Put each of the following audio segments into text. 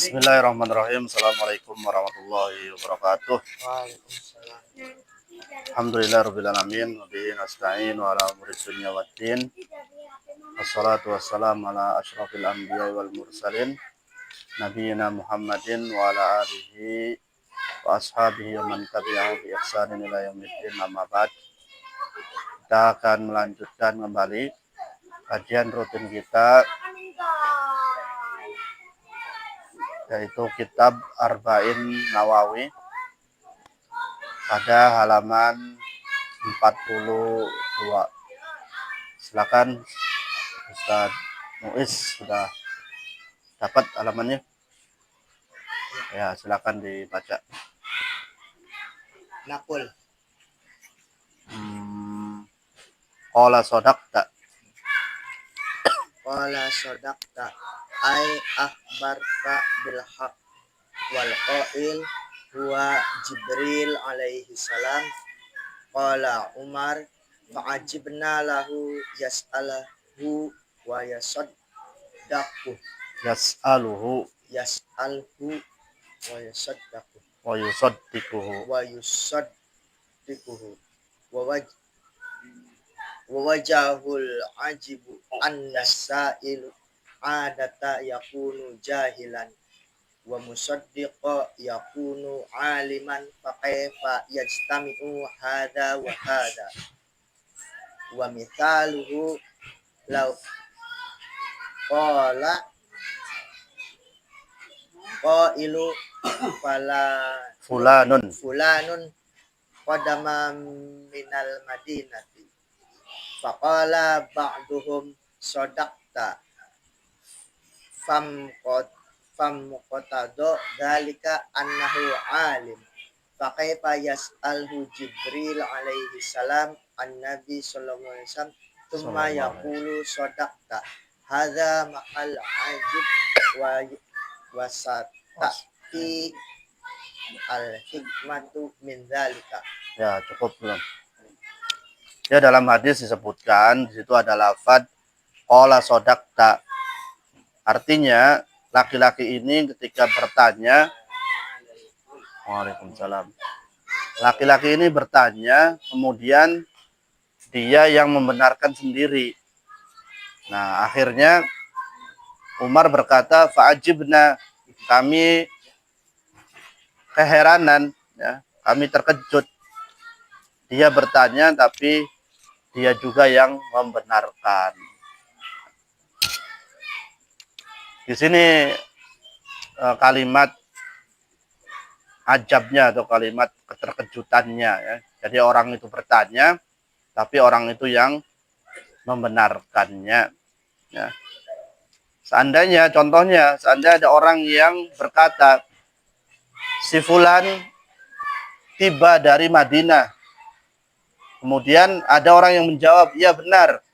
Bismillahirrahmanirrahim. Assalamualaikum warahmatullahi wabarakatuh. Waalaikumsalam. Alhamdulillahirabbil alamin wa bihi nasta'in wa ala umuri dunya waddin. Wassalatu wassalamu ala asyrafil anbiya'i wal mursalin nabiyina Muhammadin wa ala alihi wa ashabihi wa man tabi'ahu bi ihsanin ila yaumiddin. Amma ba'd. Kita akan melanjutkan kembali kajian rutin kita, yaitu kitab Arba'in Nawawi pada halaman 42. Silakan Ustaz Muiz, sudah dapat halamannya? Ya, silakan dibaca. Nakul. Qala sadaqta. Qala sadaqta ay akhbarta bil haq wal qail huwa Jibril alaihi salam. Qala Umar fa'ajibna lahu yas'alahu wa yasaddaqu Yas'aluhu wa yasaddaqu wa yusaddiquhu. wa wajahul ajibu an-nasailu adata yakunu jahilan wa musaddiqa yakunu aliman faqaifa yajtami'u hada wa hada wa mithaluhu law qala qailu fulanun qadama minal madinati faqala ba'duhum sadaqta fam qatado dalika annahu alim faqaifa yas'alhu Jibril alaihi salam an-nabi sallallahu alaihi wasallam thumma yaqulu sadaqta hadza mahal ajib wa wasatati al-hikmatu min dzalika. Ya, cukup belum? Ya, dalam hadis disebutkan di situ ada lafaz qala sadaqta. Artinya laki-laki ini ketika bertanya, Waalaikumsalam. Laki-laki ini bertanya, kemudian dia yang membenarkan sendiri. Nah, akhirnya Umar berkata, fa'ajibna, kami keheranan, ya, kami terkejut. Dia bertanya, tapi dia juga yang membenarkan. Di sini kalimat ajabnya atau kalimat keterkejutannya, ya. Jadi orang itu bertanya, tapi orang itu yang membenarkannya, ya. Seandainya, contohnya, seandainya ada orang yang berkata, si fulan tiba dari Madinah. Kemudian ada orang yang menjawab, iya benar,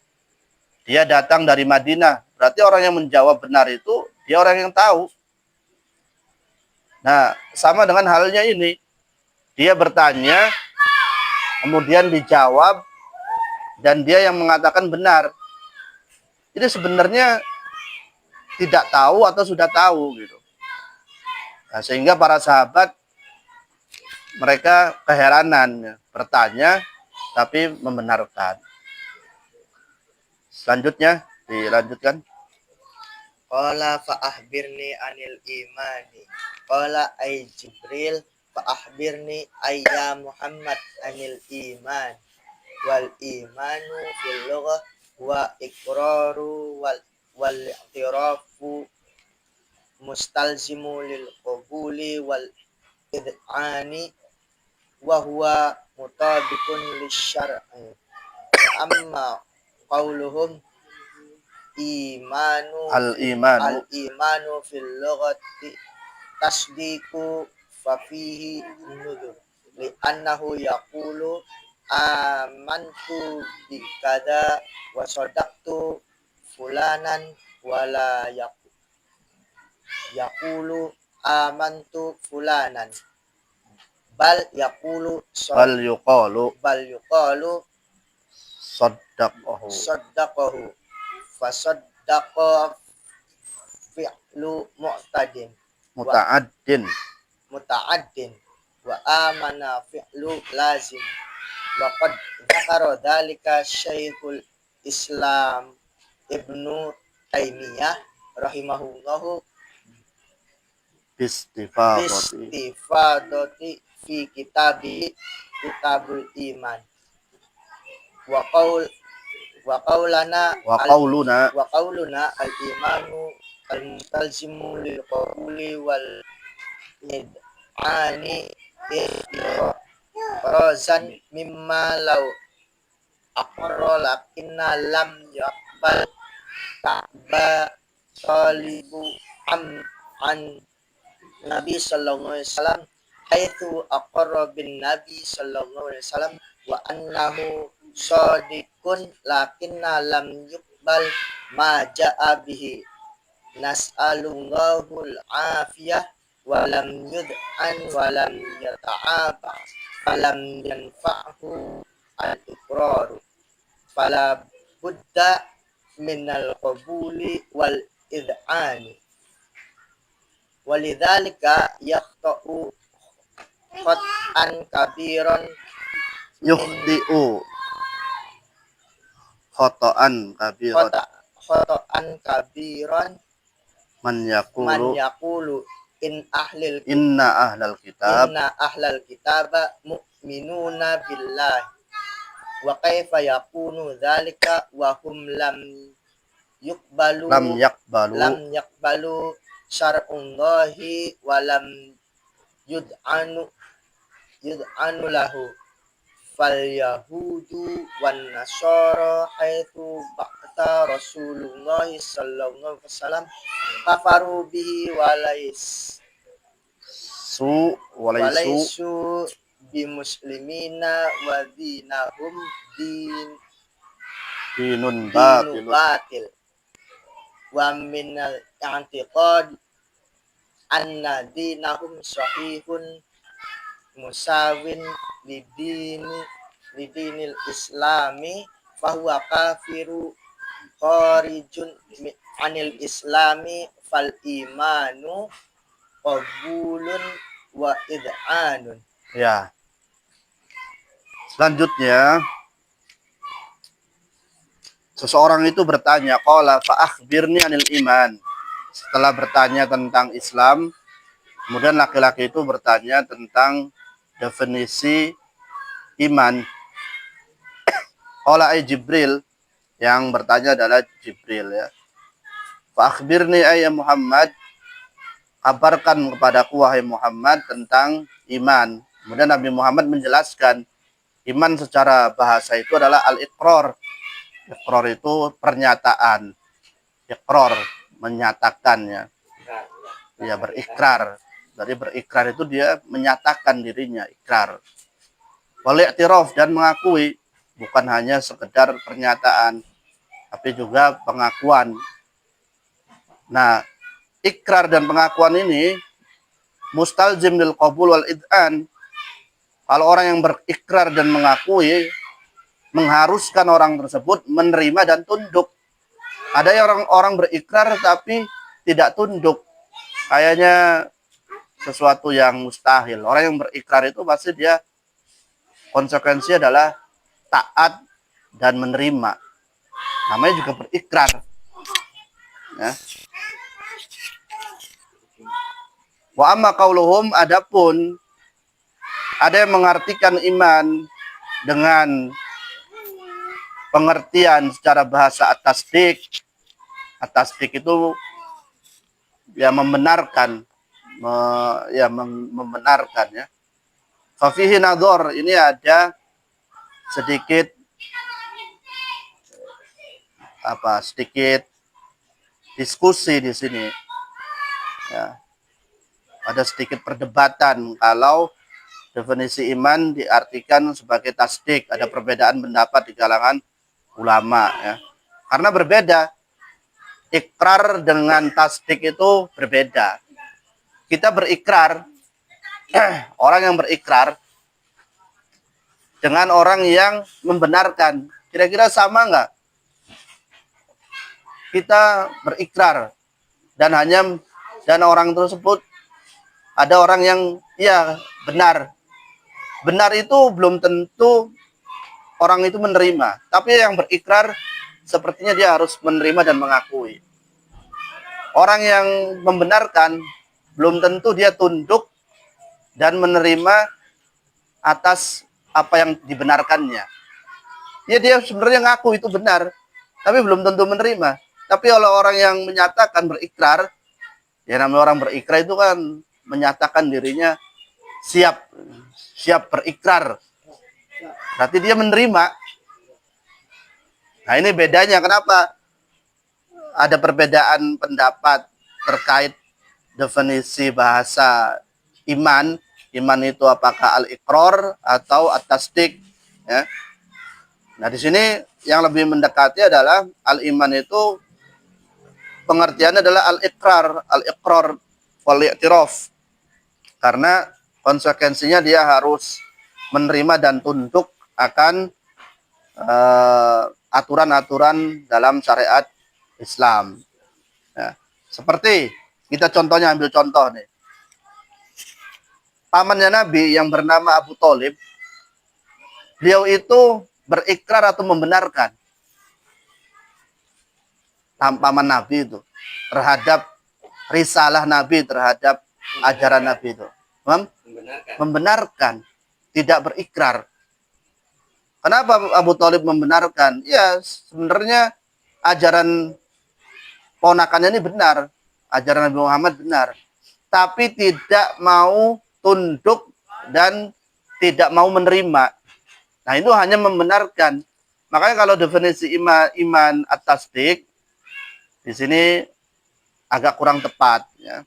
dia datang dari Madinah. Berarti orang yang menjawab benar itu, dia orang yang tahu. Nah, sama dengan halnya ini. Dia bertanya, kemudian dijawab, dan dia yang mengatakan benar. Ini sebenarnya tidak tahu atau sudah tahu, gitu. Nah, sehingga para sahabat, mereka keheranan, bertanya, tapi membenarkan. Selanjutnya, dilanjutkan. Qala fa'ahbirni anil imani. Qala ay Jibril fa'ahbirni ayya Muhammad anil iman. Wal imanu fil lughah wa iqraru wal i'tirafu mustalzimu lil qabuli wal id'ani wa huwa mutabiqun lisyar'i. Amma qauluhum al-imanu fil lughati tasdiqu fa fihi nudur li annahu yaqulu amantu bi kada wa sadaqtu fulanan wala yaqulu amantu fulanan bal yuqalu saddaqahu fasaddaqa fi'lu muta'addin. muta'addin wa amana fi'lu lazim wa qad dzakara dzalika Syekhul Islam Ibnu Taimiyah rahimahullahu bistifadati fi kitabul iman wa qauluna al imanu al mutalzimu lil qabuli wal id'ani ikhrazan mimma law aqarra lakinna lam yaqbal ta'ba talibu an Nabi sallallahu alaihi wasallam haitsu aqarra bin Nabi sallallahu alaihi wasallam wa annahu shadiqun lakinna lam yuqbal ma ja'a bihi nas'alullahul afiyah wa lam yud'an wa lam yata'aba falam yanfa'hu al-iqrar fala budda minal qabuli wal id'ani walidzalika yaqta'u khat'an kabiran Yukhti'u khata'an kabiran man yaqulu inna ahlal kitaba mu'minuna billahi wa kaifa yakunu dzalika wa hum lam yaqbalu syar'ullahi wa lam yud'anu lahu fal yahudu wan nasara haitsu ba'ta Rasulullah sallallahu alaihi wasallam kafaru bihi walaisu bimuslimina wa dinahum dinun batil wa minal i'tiqad anna dinahum sahihun musawin lidinil islami fahuwa kafiru kharijun anil islami fal imanu qabulun wa id'anun. Ya. Selanjutnya seseorang itu bertanya, qala fa akhbirni anil iman. Setelah bertanya tentang Islam, kemudian laki-laki itu bertanya tentang definisi iman. Qala ay Jibril, yang bertanya adalah Jibril ya. Fa akhbirni ay Muhammad, kabarkan kepadaku wahai Muhammad tentang iman. Kemudian Nabi Muhammad menjelaskan iman secara bahasa itu adalah al-iqrar. Iqrar itu pernyataan. Iqrar menyatakan ya. Ya berikrar. Dari berikrar itu dia menyatakan dirinya, ikrar. Wal i'tiraf, dan mengakui, bukan hanya sekedar pernyataan tapi juga pengakuan. Nah, ikrar dan pengakuan ini mustalzim lil qabul wal id'an. Kalau orang yang berikrar dan mengakui, mengharuskan orang tersebut menerima dan tunduk. Ada yang orang berikrar tapi tidak tunduk. Kayaknya sesuatu yang mustahil. Orang yang berikrar itu pasti dia konsekuensinya adalah taat dan menerima. Namanya juga berikrar. Ya. Wa amma qauluhum, adapun ada yang mengartikan iman dengan pengertian secara bahasa at-tasdiq. At-tasdiq itu ya membenarkan, membenarkan ya. Fa fihi nadhar, ini ada sedikit sedikit diskusi di sini. Ya. Ada sedikit perdebatan kalau definisi iman diartikan sebagai tasdik. Ada perbedaan pendapat di kalangan ulama ya. Karena berbeda. Ikrar dengan tasdik itu berbeda. Kita berikrar, orang yang berikrar dengan orang yang membenarkan, kira-kira sama nggak? Kita berikrar dan orang tersebut ada orang yang ya benar. Benar itu belum tentu orang itu menerima, tapi yang berikrar sepertinya dia harus menerima dan mengakui. Orang yang membenarkan belum tentu dia tunduk dan menerima atas apa yang dibenarkannya. Ya dia sebenarnya ngaku itu benar, tapi belum tentu menerima. Tapi kalau orang yang menyatakan berikrar, ya namanya orang berikrar itu kan menyatakan dirinya siap berikrar. Berarti dia menerima. Nah ini bedanya. Kenapa ada perbedaan pendapat terkait definisi bahasa iman? Iman itu apakah al-iqrar atau at-tasdik? Ya. Nah di sini yang lebih mendekati adalah al-iman itu pengertiannya adalah al-iqrar wal i'tiraf. Karena konsekuensinya dia harus menerima dan tunduk akan aturan-aturan dalam syariat Islam. Ya. Seperti kita contohnya ambil contoh nih. Pamannya Nabi yang bernama Abu Thalib, beliau itu berikrar atau membenarkan paman Nabi itu terhadap risalah Nabi, terhadap ajaran Nabi itu. Membenarkan, tidak berikrar. Kenapa Abu Thalib membenarkan? Ya sebenarnya ajaran ponakannya ini benar, ajaran Nabi Muhammad benar, tapi tidak mau tunduk dan tidak mau menerima. Nah itu hanya membenarkan. Makanya kalau definisi iman at-tasdik di sini agak kurang tepat. Ya.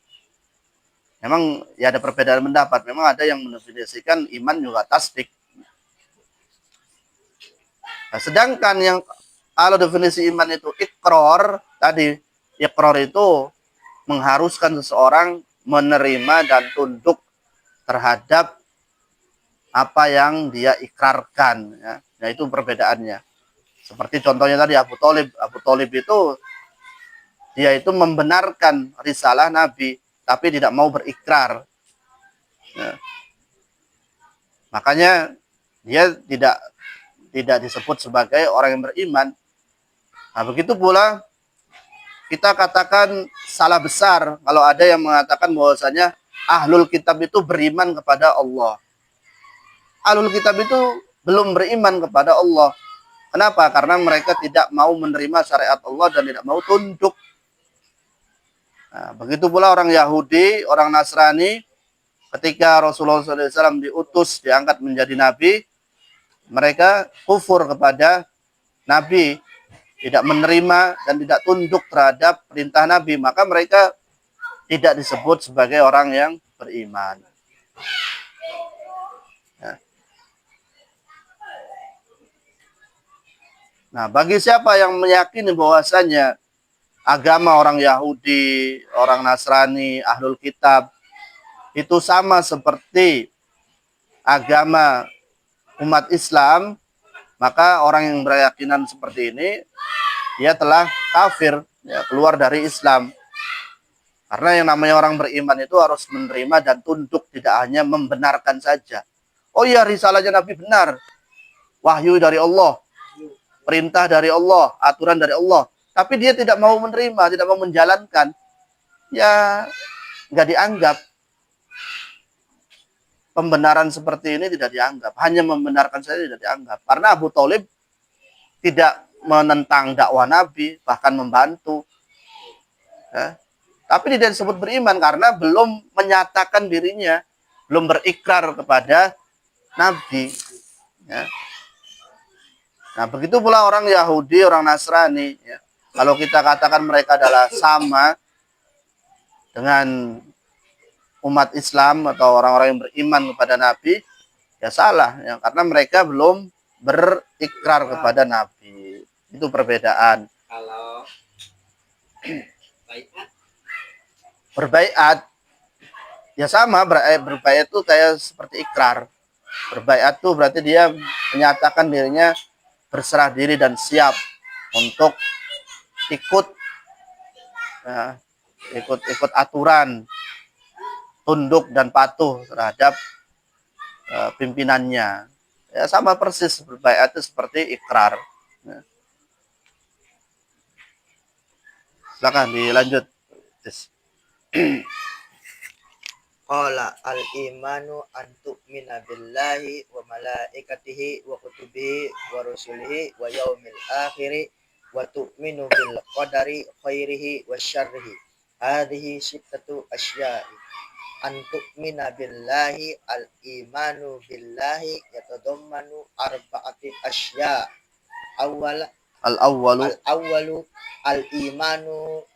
Memang ya ada perbedaan pendapat. Memang ada yang mendefinisikan iman juga tasdik. Nah, sedangkan yang kalau definisi iman itu iqrar tadi, iqrar itu mengharuskan seseorang menerima dan tunduk terhadap apa yang dia ikrarkan. Ya. Nah itu perbedaannya. Seperti contohnya tadi Abu Thalib. Abu Thalib itu dia itu membenarkan risalah Nabi, tapi tidak mau berikrar. Ya. Makanya dia tidak disebut sebagai orang yang beriman. Nah begitu pula kita katakan salah besar kalau ada yang mengatakan bahwasanya ahlul kitab itu beriman kepada Allah. Ahlul kitab itu belum beriman kepada Allah. Kenapa? Karena mereka tidak mau menerima syariat Allah dan tidak mau tunduk. Nah, begitu pula orang Yahudi, orang Nasrani, ketika Rasulullah SAW diutus, diangkat menjadi nabi, mereka kufur kepada nabi, tidak menerima dan tidak tunduk terhadap perintah nabi, maka mereka tidak disebut sebagai orang yang beriman. Nah, bagi siapa yang meyakini bahwasanya agama orang Yahudi, orang Nasrani, Ahlul Kitab itu sama seperti agama umat Islam, maka orang yang berkeyakinan seperti ini dia telah kafir, ya, keluar dari Islam. Karena yang namanya orang beriman itu harus menerima dan tunduk, tidak hanya membenarkan saja. Oh iya, risalahnya Nabi benar, wahyu dari Allah, perintah dari Allah, aturan dari Allah. Tapi dia tidak mau menerima, tidak mau menjalankan. Ya, nggak dianggap. Pembenaran seperti ini tidak dianggap. Hanya membenarkan saja tidak dianggap. Karena Abu Thalib tidak menentang dakwah Nabi, bahkan membantu. Ya. Tapi tidak disebut beriman karena belum menyatakan dirinya, belum berikrar kepada Nabi. Ya. Nah, begitu pula orang Yahudi, orang Nasrani. Ya. Kalau kita katakan mereka adalah sama dengan umat Islam atau orang-orang yang beriman kepada Nabi, ya salah. Ya. Karena mereka belum berikrar kepada Nabi. Itu perbedaan. Kalau berbaiat, ya sama. Berbaiat itu kayak seperti ikrar. Berbaiat itu berarti dia menyatakan dirinya berserah diri dan siap untuk ikut, ya, ikut aturan. tunduk dan patuh terhadap pimpinannya. Ya sama persis berbaiat itu seperti ikrar. Ya. Silakan dilanjut. Yes. Qala al-imanu an tu'mina billahi wa malaikatihi wa kutubihi wa rusulihi wa yaumil akhiri wa tu'minu bil qadari khairihi wa syarrihi. Hadhihi sittatu asya'i. An tu'mina billahi al-imanu billahi yatadammanu arba'ati asya'. Awal Al-awwalu al-awwalu al-imanu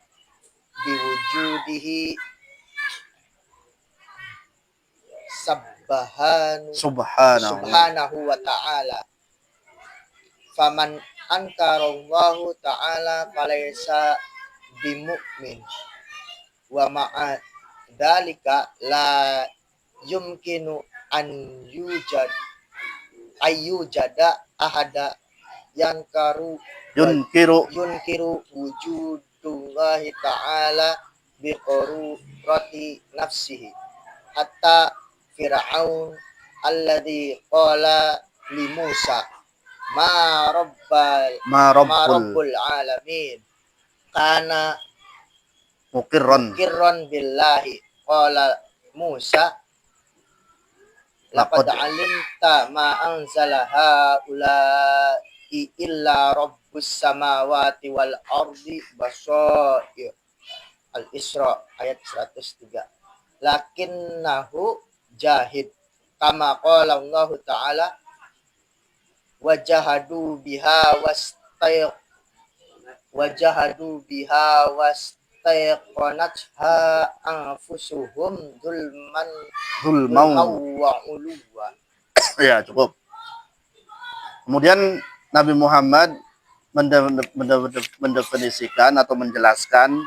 biwujudihi subhanahu wa ta'ala. Faman ankarallahu ta'ala falaysa bimu'min wa ma'a dalika la yumkinu an ayyujada ahada yunkiru wujudullahi ta'ala biqururati nafsihi hatta Fir'aun alladhi qala li Musa ma rabbul alamin kana mukirron billahi qala Musa laqad alimta ma anzala haula'i illa rabbus samawati wal ardi basair. Al-Isra ayat 103. Lakinnahu jahid kama qala Allah Ta'ala wajahadu biha wastaiqanatha anfusuhum zulman wa uluwa. Ya, cukup. Kemudian Nabi Muhammad mendefinisikan atau menjelaskan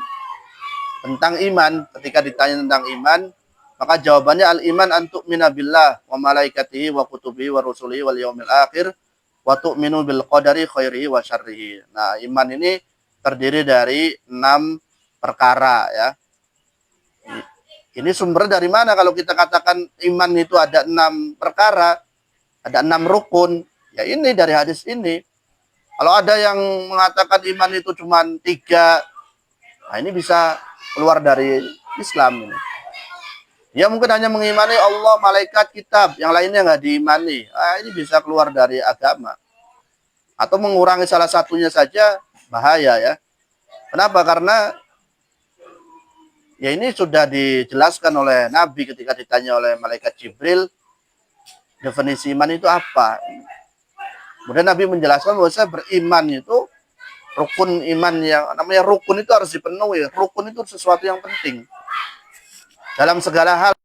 tentang iman. Ketika ditanya tentang iman, maka jawabannya al-iman an tu'mina billah wa malaikatihi wa kutubihi wa rusulihi wal yaumil akhir wa tu'minu bil qadari khairihi wa syarrihi. Nah, iman ini terdiri dari 6 perkara ya. Ini sumber dari mana kalau kita katakan iman itu ada 6 perkara, ada 6 rukun? Ya ini dari hadis ini. Kalau ada yang mengatakan iman itu cuma 3, nah ini bisa keluar dari Islam ini. Dia mungkin hanya mengimani Allah, malaikat, kitab, yang lainnya nggak diimani. Ini bisa keluar dari agama. Atau mengurangi salah satunya saja bahaya ya. Kenapa? Karena ya ini sudah dijelaskan oleh Nabi ketika ditanya oleh malaikat Jibril, definisi iman itu apa? Kemudian Nabi menjelaskan bahwa beriman itu rukun iman yang namanya rukun itu harus dipenuhi. Rukun itu sesuatu yang penting dalam segala hal.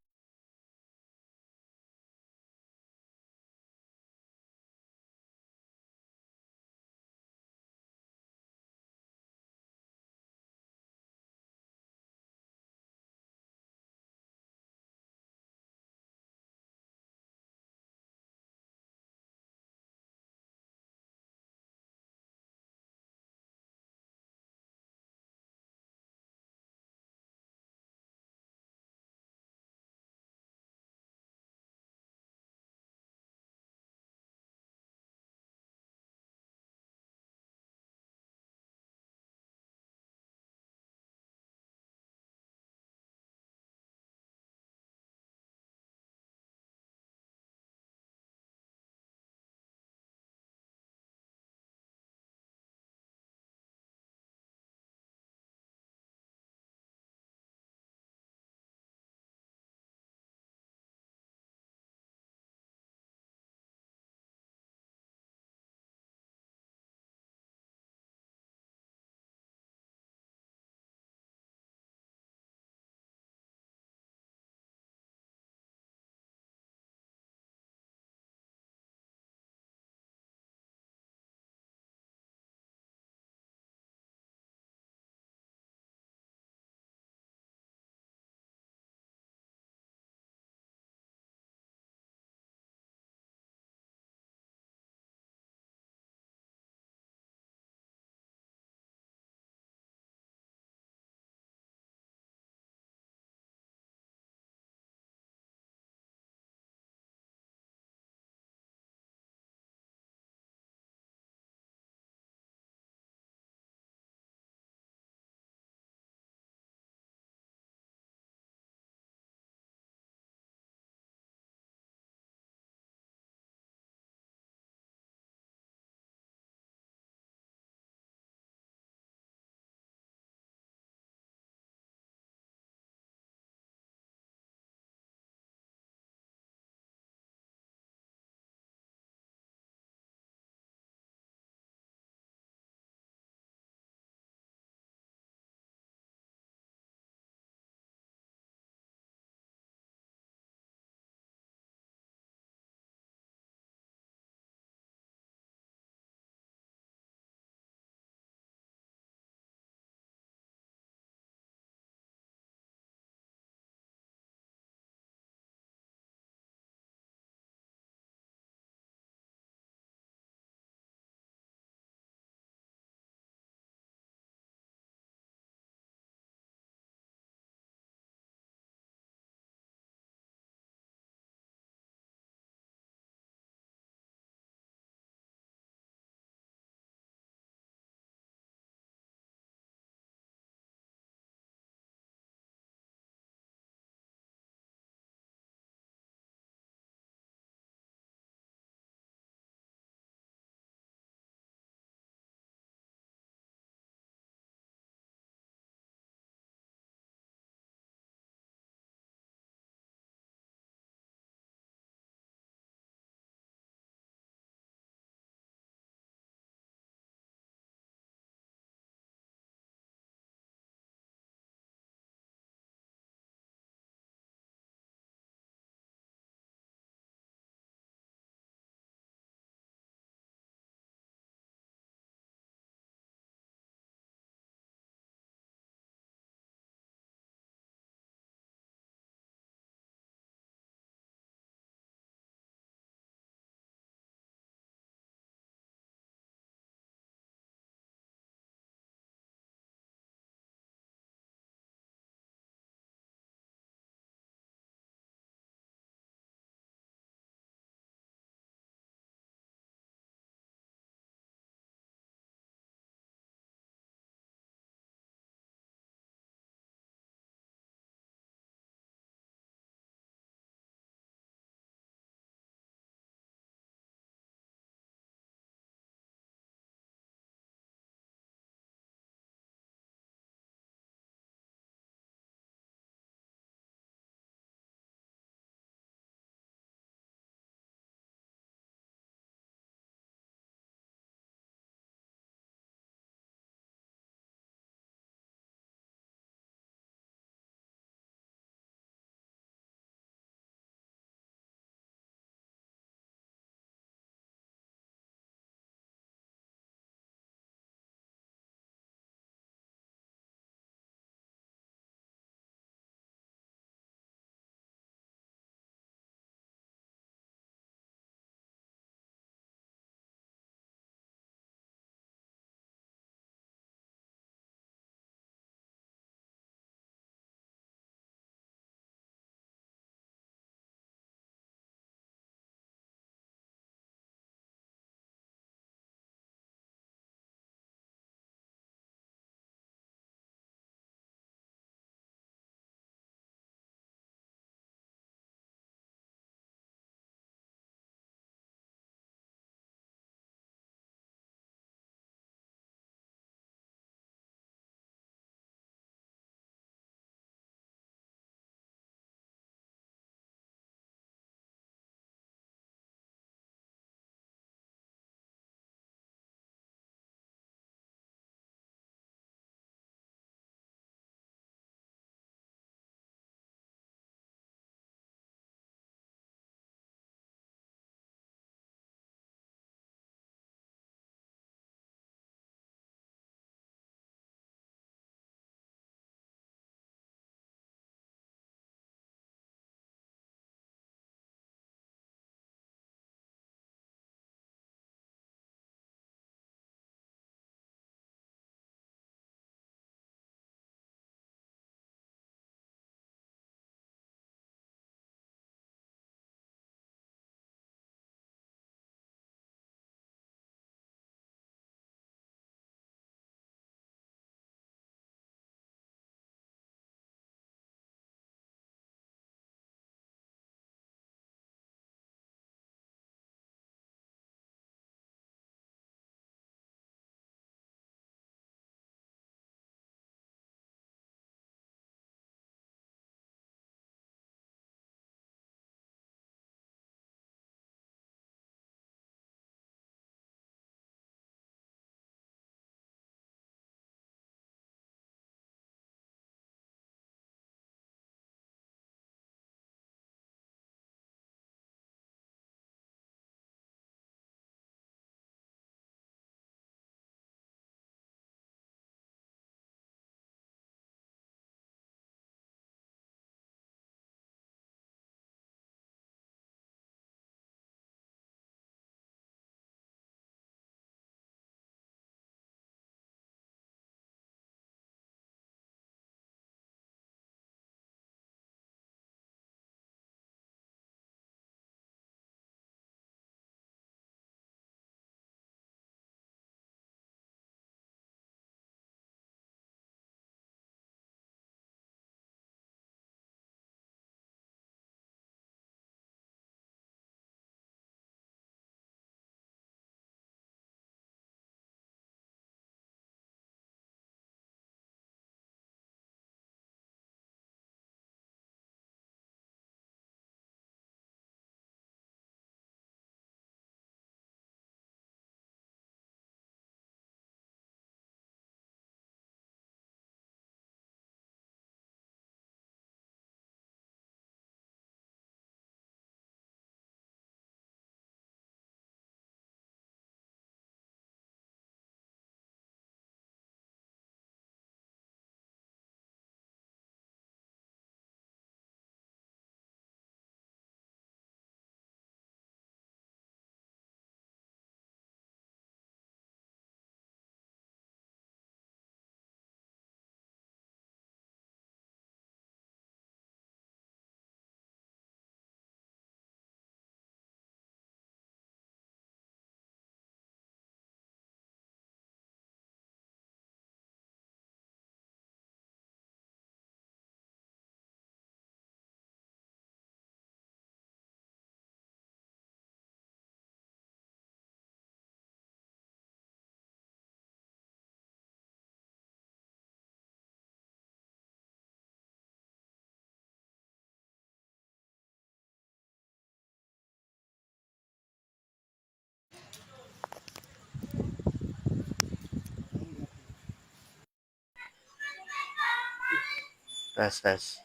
Tes, tes.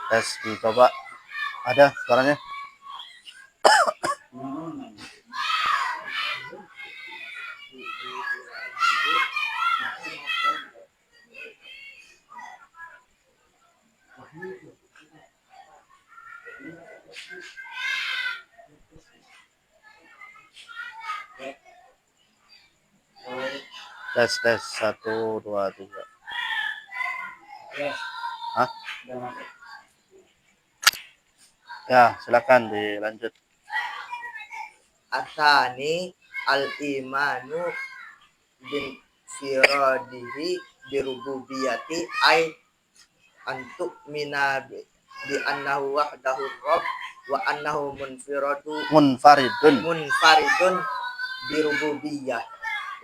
Tes, dicoba. Ada suaranya? Tes, tes. 1, 2, 3. Hah? Ya, silakan dilanjut. Atani al-imanu bin firadihi birububiyati ay antuk bi annahu wahdahu rabb wa annahu munfaridun birububiyah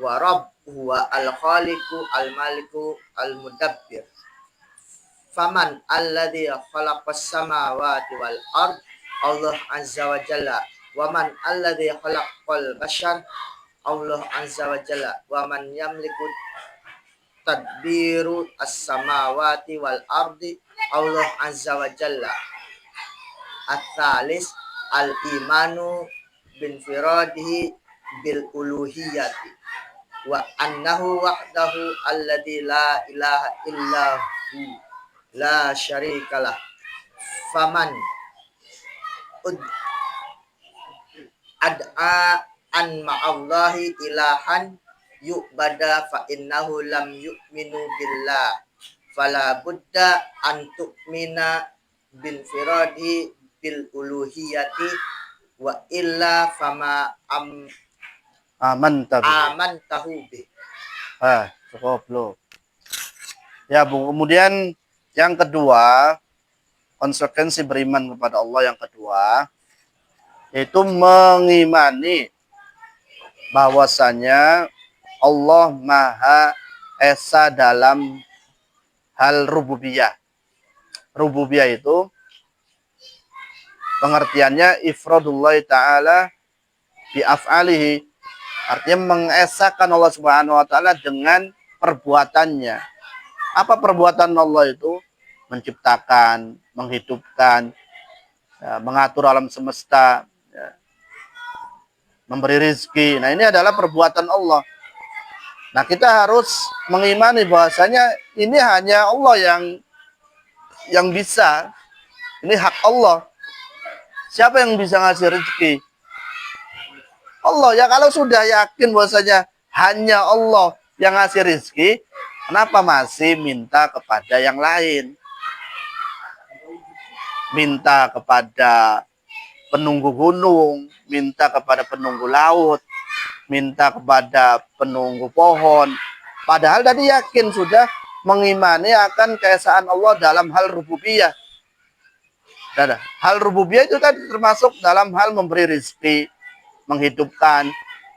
wa rabb huwa al-khaliqu al-maliku al-mudabbir. Faman alladhi khalaqas samawati wal ard Allah azza wa jalla wa man alladhi khalaqal bashar Allah azza wa jalla wa man yamliku tadbiru as-samawati wal ardi Allah azza wa jalla. At-talis al-imanu bin firadihi bil uluhiyati wa annahu wahdahu alladhi la ilaha illahu la syarikalah. Faman ad'a an ma'allahi ilahan yu'bada fa innahu lam yu'minu billah fala budda an tu'mina bin firadi bil uluhiyati wa illa fama amantahu bi. Cukup loh. Ya, Bu. Kemudian yang kedua, konsekuensi beriman kepada Allah yang kedua, yaitu mengimani bahwasanya Allah Maha Esa dalam hal rububiyah. Rububiyah itu pengertiannya ifradullah ta'ala bi af'alihi, artinya mengesakan Allah Subhanahu wa taala dengan perbuatannya. Apa perbuatan Allah itu? Menciptakan, menghidupkan, ya, mengatur alam semesta, ya, memberi rezeki. Nah, ini adalah perbuatan Allah. Nah, kita harus mengimani bahwasanya ini hanya Allah yang bisa. Ini hak Allah. Siapa yang bisa ngasih rezeki? Allah. Ya, kalau sudah yakin bahwasanya hanya Allah yang ngasih rezeki, kenapa masih minta kepada yang lain? Minta kepada penunggu gunung, minta kepada penunggu laut, minta kepada penunggu pohon. Padahal tadi yakin sudah mengimani akan keesaan Allah dalam hal rububiyah. Hal rububiyah itu tadi termasuk dalam hal memberi rezeki, menghidupkan,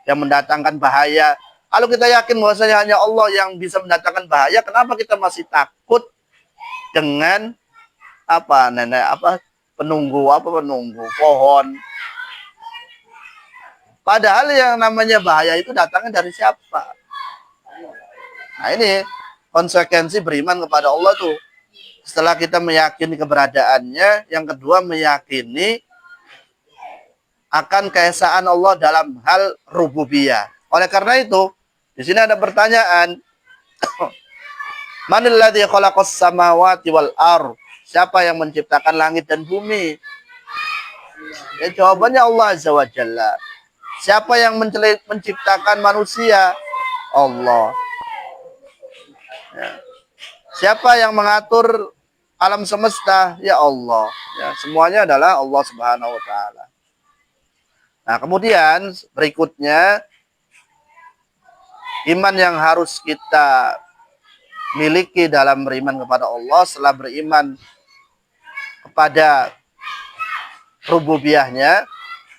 yang mendatangkan bahaya. Kalau kita yakin bahwasanya hanya Allah yang bisa mendatangkan bahaya, kenapa kita masih takut dengan penunggu pohon? Padahal yang namanya bahaya itu datangnya dari siapa? Nah, ini konsekuensi beriman kepada Allah tuh. Setelah kita meyakini keberadaannya, yang kedua meyakini akan keesaan Allah dalam hal rububiyah. Oleh karena itu, di sini ada pertanyaan. Manil ladzi khalaqas samawati wal ardh? Siapa yang menciptakan langit dan bumi? Ya, jawabannya Allah Azza wa Jalla. Siapa yang menciptakan manusia? Allah. Ya. Siapa yang mengatur alam semesta? Ya Allah. Ya, semuanya adalah Allah Subhanahu wa taala. Nah, kemudian berikutnya iman yang harus kita miliki dalam beriman kepada Allah setelah beriman kepada rububiyahnya,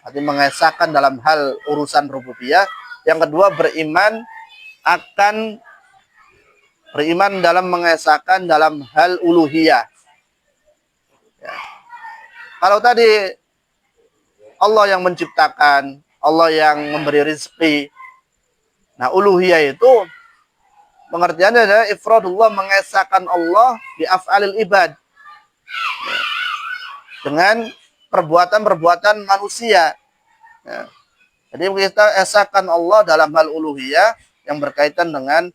artinya mengesahkan dalam hal urusan rububiyah. Yang kedua beriman dalam mengesahkan dalam hal uluhiyah. Ya. Kalau tadi Allah yang menciptakan, Allah yang memberi rezeki. Nah, uluhiyah itu pengertiannya adalah ifradullah, mengesahkan Allah bi af'alil ibad, dengan perbuatan-perbuatan manusia. Ya. Jadi kita esahkan Allah dalam hal uluhiyah yang berkaitan dengan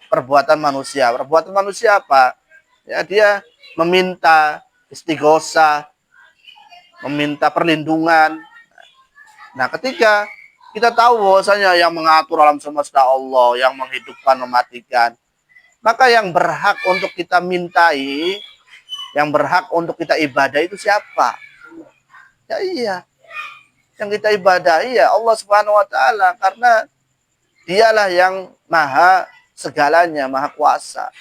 perbuatan manusia. Perbuatan manusia apa? Ya, dia meminta istighosah, meminta perlindungan. Nah, ketika kita tahu bahwasanya yang mengatur alam semesta Allah, yang menghidupkan, mematikan, maka yang berhak untuk kita mintai, yang berhak untuk kita ibadah itu siapa? Ya iya, yang kita ibadahi ya Allah Subhanahu wa taala, karena dialah yang maha segalanya, maha kuasa.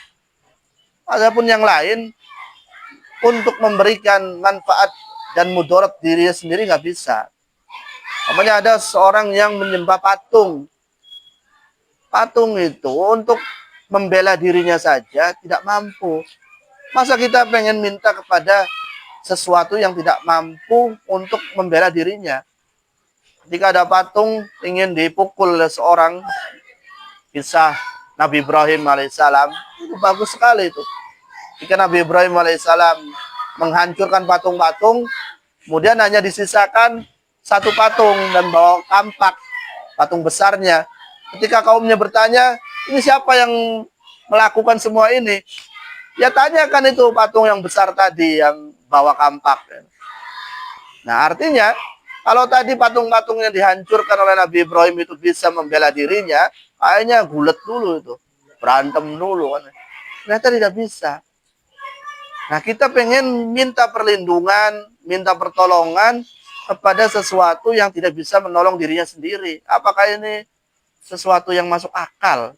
Adapun yang lain untuk memberikan manfaat dan mudarat dirinya sendiri nggak bisa. Namanya ada seorang yang menyembah patung. Patung itu untuk membela dirinya saja tidak mampu. Masa kita pengen minta kepada sesuatu yang tidak mampu untuk membela dirinya? Ketika ada patung ingin dipukul oleh seorang, kisah Nabi Ibrahim alaihissalam, itu bagus sekali itu. Ketika Nabi Ibrahim alaihissalam menghancurkan patung-patung, kemudian hanya disisakan satu patung dan bawa kampak patung besarnya. Ketika kaumnya bertanya, ini siapa yang melakukan semua ini? Ya tanyakan itu patung yang besar tadi yang bawa kampak. Nah artinya kalau tadi patung-patung yang dihancurkan oleh Nabi Ibrahim itu bisa membela dirinya, kayaknya gulet dulu itu, berantem dulu kan. Ternyata tidak bisa. Nah kita pengen minta perlindungan, minta pertolongan kepada sesuatu yang tidak bisa menolong dirinya sendiri. Apakah ini sesuatu yang masuk akal?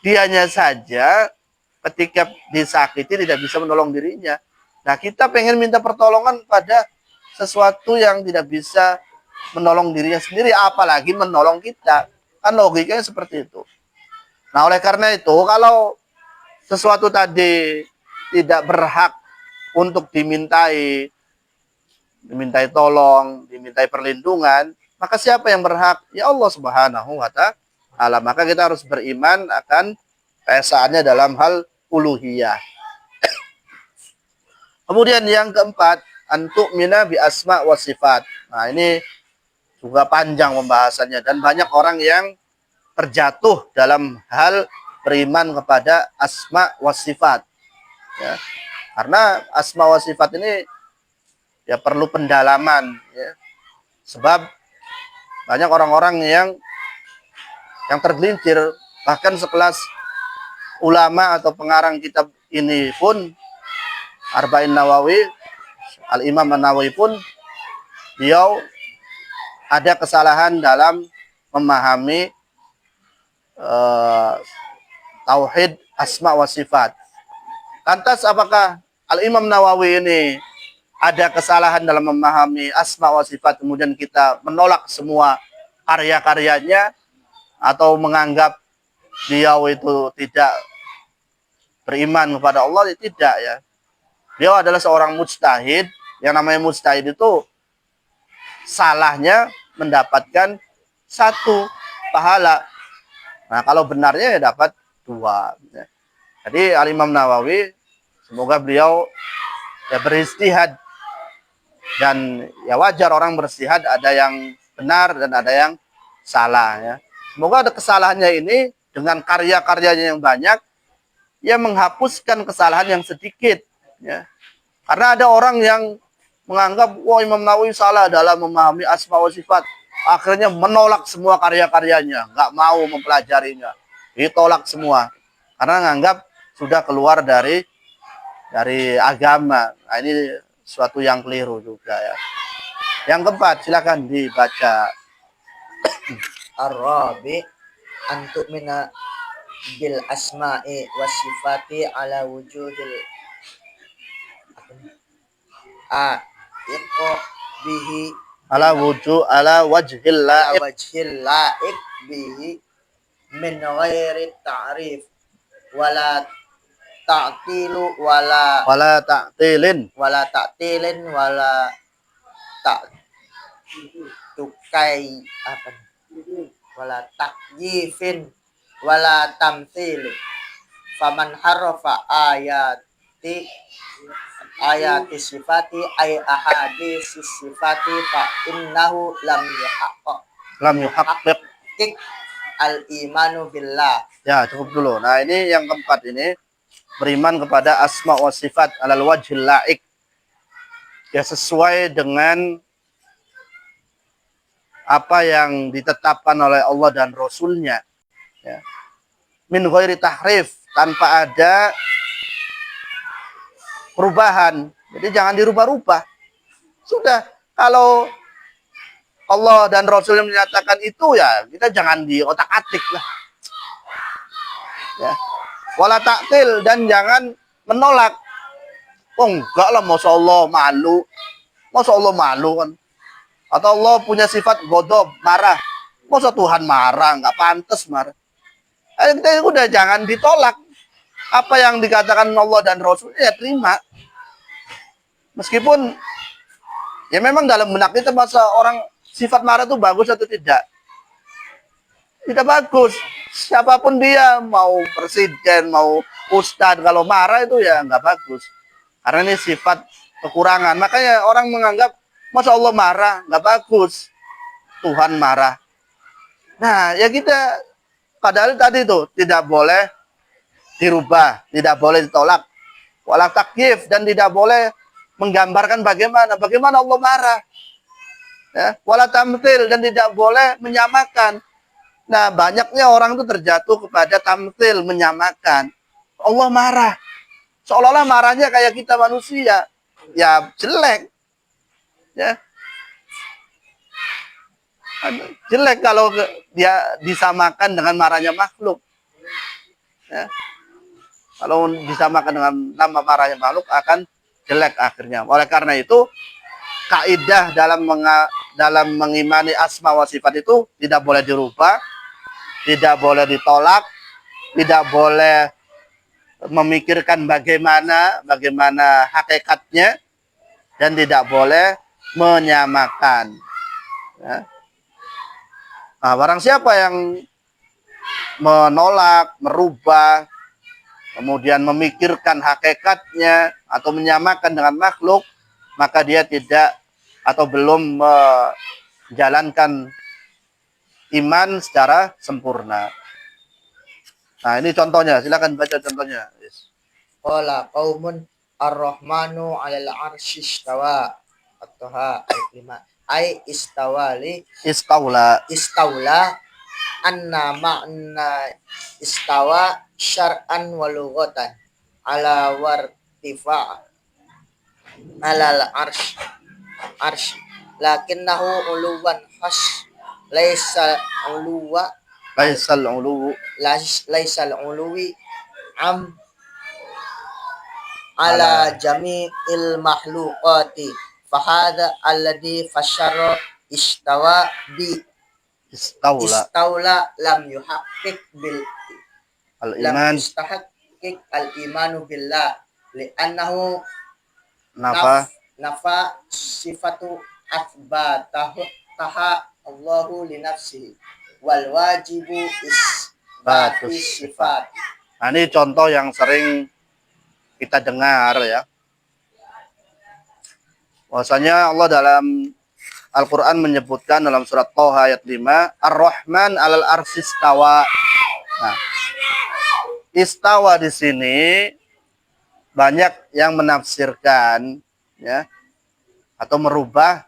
Dianya saja ketika disakiti tidak bisa menolong dirinya. Nah kita pengen minta pertolongan pada sesuatu yang tidak bisa menolong dirinya sendiri, apalagi menolong kita. Kan logikanya seperti itu. Nah oleh karena itu, kalau sesuatu tadi tidak berhak untuk dimintai tolong, dimintai perlindungan, maka siapa yang berhak? Ya Allah Subhanahu wa taala. Maka kita harus beriman akan keesaannya dalam hal uluhiyah. Kemudian yang keempat, antuk mina bi asma wa sifat. Nah, ini juga panjang pembahasannya dan banyak orang yang terjatuh dalam hal beriman kepada asma wa sifat. Ya. Karena asma wa sifat ini ya perlu pendalaman, ya. Sebab banyak orang-orang yang tergelincir, bahkan sekelas ulama atau pengarang kitab ini pun, Arba'in Nawawi, Al-Imam An-Nawawi pun, beliau ada kesalahan dalam memahami tauhid asma wa sifat. Lantas apakah Al-Imam Nawawi ini ada kesalahan dalam memahami asma wa sifat, kemudian kita menolak semua karya-karyanya atau menganggap beliau itu tidak beriman kepada Allah? Tidak, ya. Beliau adalah seorang mujtahid. Yang namanya mujtahid itu salahnya mendapatkan satu pahala. Nah, kalau benarnya ya dapat dua. Jadi Al-Imam Nawawi, semoga beliau ya beristihad. Dan ya wajar orang beristihad, ada yang benar dan ada yang salah, ya. Semoga ada kesalahannya ini dengan karya-karyanya yang banyak, ia menghapuskan kesalahan yang sedikit, ya. Karena ada orang yang menganggap wah Imam Nawawi salah dalam memahami asma wa sifat, akhirnya menolak semua karya-karyanya, nggak mau mempelajarinya, ditolak semua karena menganggap sudah keluar dari agama. Nah, ini suatu yang keliru juga, ya. Yang keempat, silakan dibaca. Ar-rabi antuk mina bil asma'i wasifati ala wujudil iqo bihi Ala wajhil la'ib. wajhil la'iq bihi min ghairi ta'rif wala ta'tilu Wala ta'tilin. wala ta'tilin wala tak tukai apa nih? Wala takyifin wala tamthili. Faman harafa ayati sifati ay ahadis sifati fa innahu Lam yuhaqqiq. kik al imanu billah. Ya, cukup dulu. Nah, ini yang keempat ini beriman kepada asma wa sifat alal wajhil laik. Ya, sesuai dengan apa yang ditetapkan oleh Allah dan Rasulnya. Ya. Min ghairi tahrif, tanpa ada perubahan. Jadi jangan dirubah-rubah. Sudah, kalau Allah dan Rasulnya menyatakan itu, ya kita jangan diotak-atik lah. Ya. Wala taktil, dan jangan menolak. Oh enggak lah, Masya Allah malu. Masya Allah malu kan. Atau Allah punya sifat godob, marah. Masa Tuhan marah, nggak pantas marah. Kita udah jangan ditolak. Apa yang dikatakan Allah dan Rasul, ya terima. Meskipun, ya memang dalam benak kita masa orang sifat marah itu bagus atau tidak. Tidak bagus. Siapapun dia, mau presiden, mau ustadz, kalau marah itu ya nggak bagus. Karena ini sifat kekurangan. Makanya orang menganggap, Masya Allah marah, nggak bagus. Tuhan marah. Nah, ya kita, padahal tadi itu tidak boleh dirubah, tidak boleh ditolak. Wala takyif, dan tidak boleh menggambarkan bagaimana Allah marah. Ya, wala tamthil, dan tidak boleh menyamakan. Nah, banyaknya orang itu terjatuh kepada tamthil, menyamakan. Allah marah. Seolah-olah marahnya kayak kita manusia. Ya, jelek. Ya. Jelek kalau dia disamakan dengan marahnya makhluk. Ya. Kalau disamakan dengan nama marahnya makhluk akan jelek akhirnya. Oleh karena itu, kaidah dalam mengimani asma wa sifat itu tidak boleh dirubah, tidak boleh ditolak, tidak boleh memikirkan bagaimana hakikatnya, dan tidak boleh menyamakan. Ya. Nah, barang siapa yang menolak, merubah, kemudian memikirkan hakikatnya atau menyamakan dengan makhluk, maka dia tidak atau belum menjalankan iman secara sempurna. Nah, ini contohnya. Silakan baca contohnya. Qala qaumun ar-rahmanu 'alal 'arsy istawa. At-Taha ayat 5. Ai Istaula. anna ma'na istawa syar'an wa lughatan ala wartifa alal arsh lakinnahu uluwan khas laisal uluwi am ala jami'il makhluqati fahadha alladhi fasyara istawa bi istaula lam yuhaqqiq bil al-iman yustahaqqiq al-imanu billah li'annahu nafa sifatu athbatahu taha Allahu li nafsihi wal wajibu isbatu sifat. Nah, ini contoh yang sering kita dengar ya. Bahwasanya Allah dalam Al-Quran menyebutkan dalam surat Thaha ayat 5, Ar-Rahman 'alal arsy istawa. Nah, istawa di sini banyak yang menafsirkan ya atau merubah,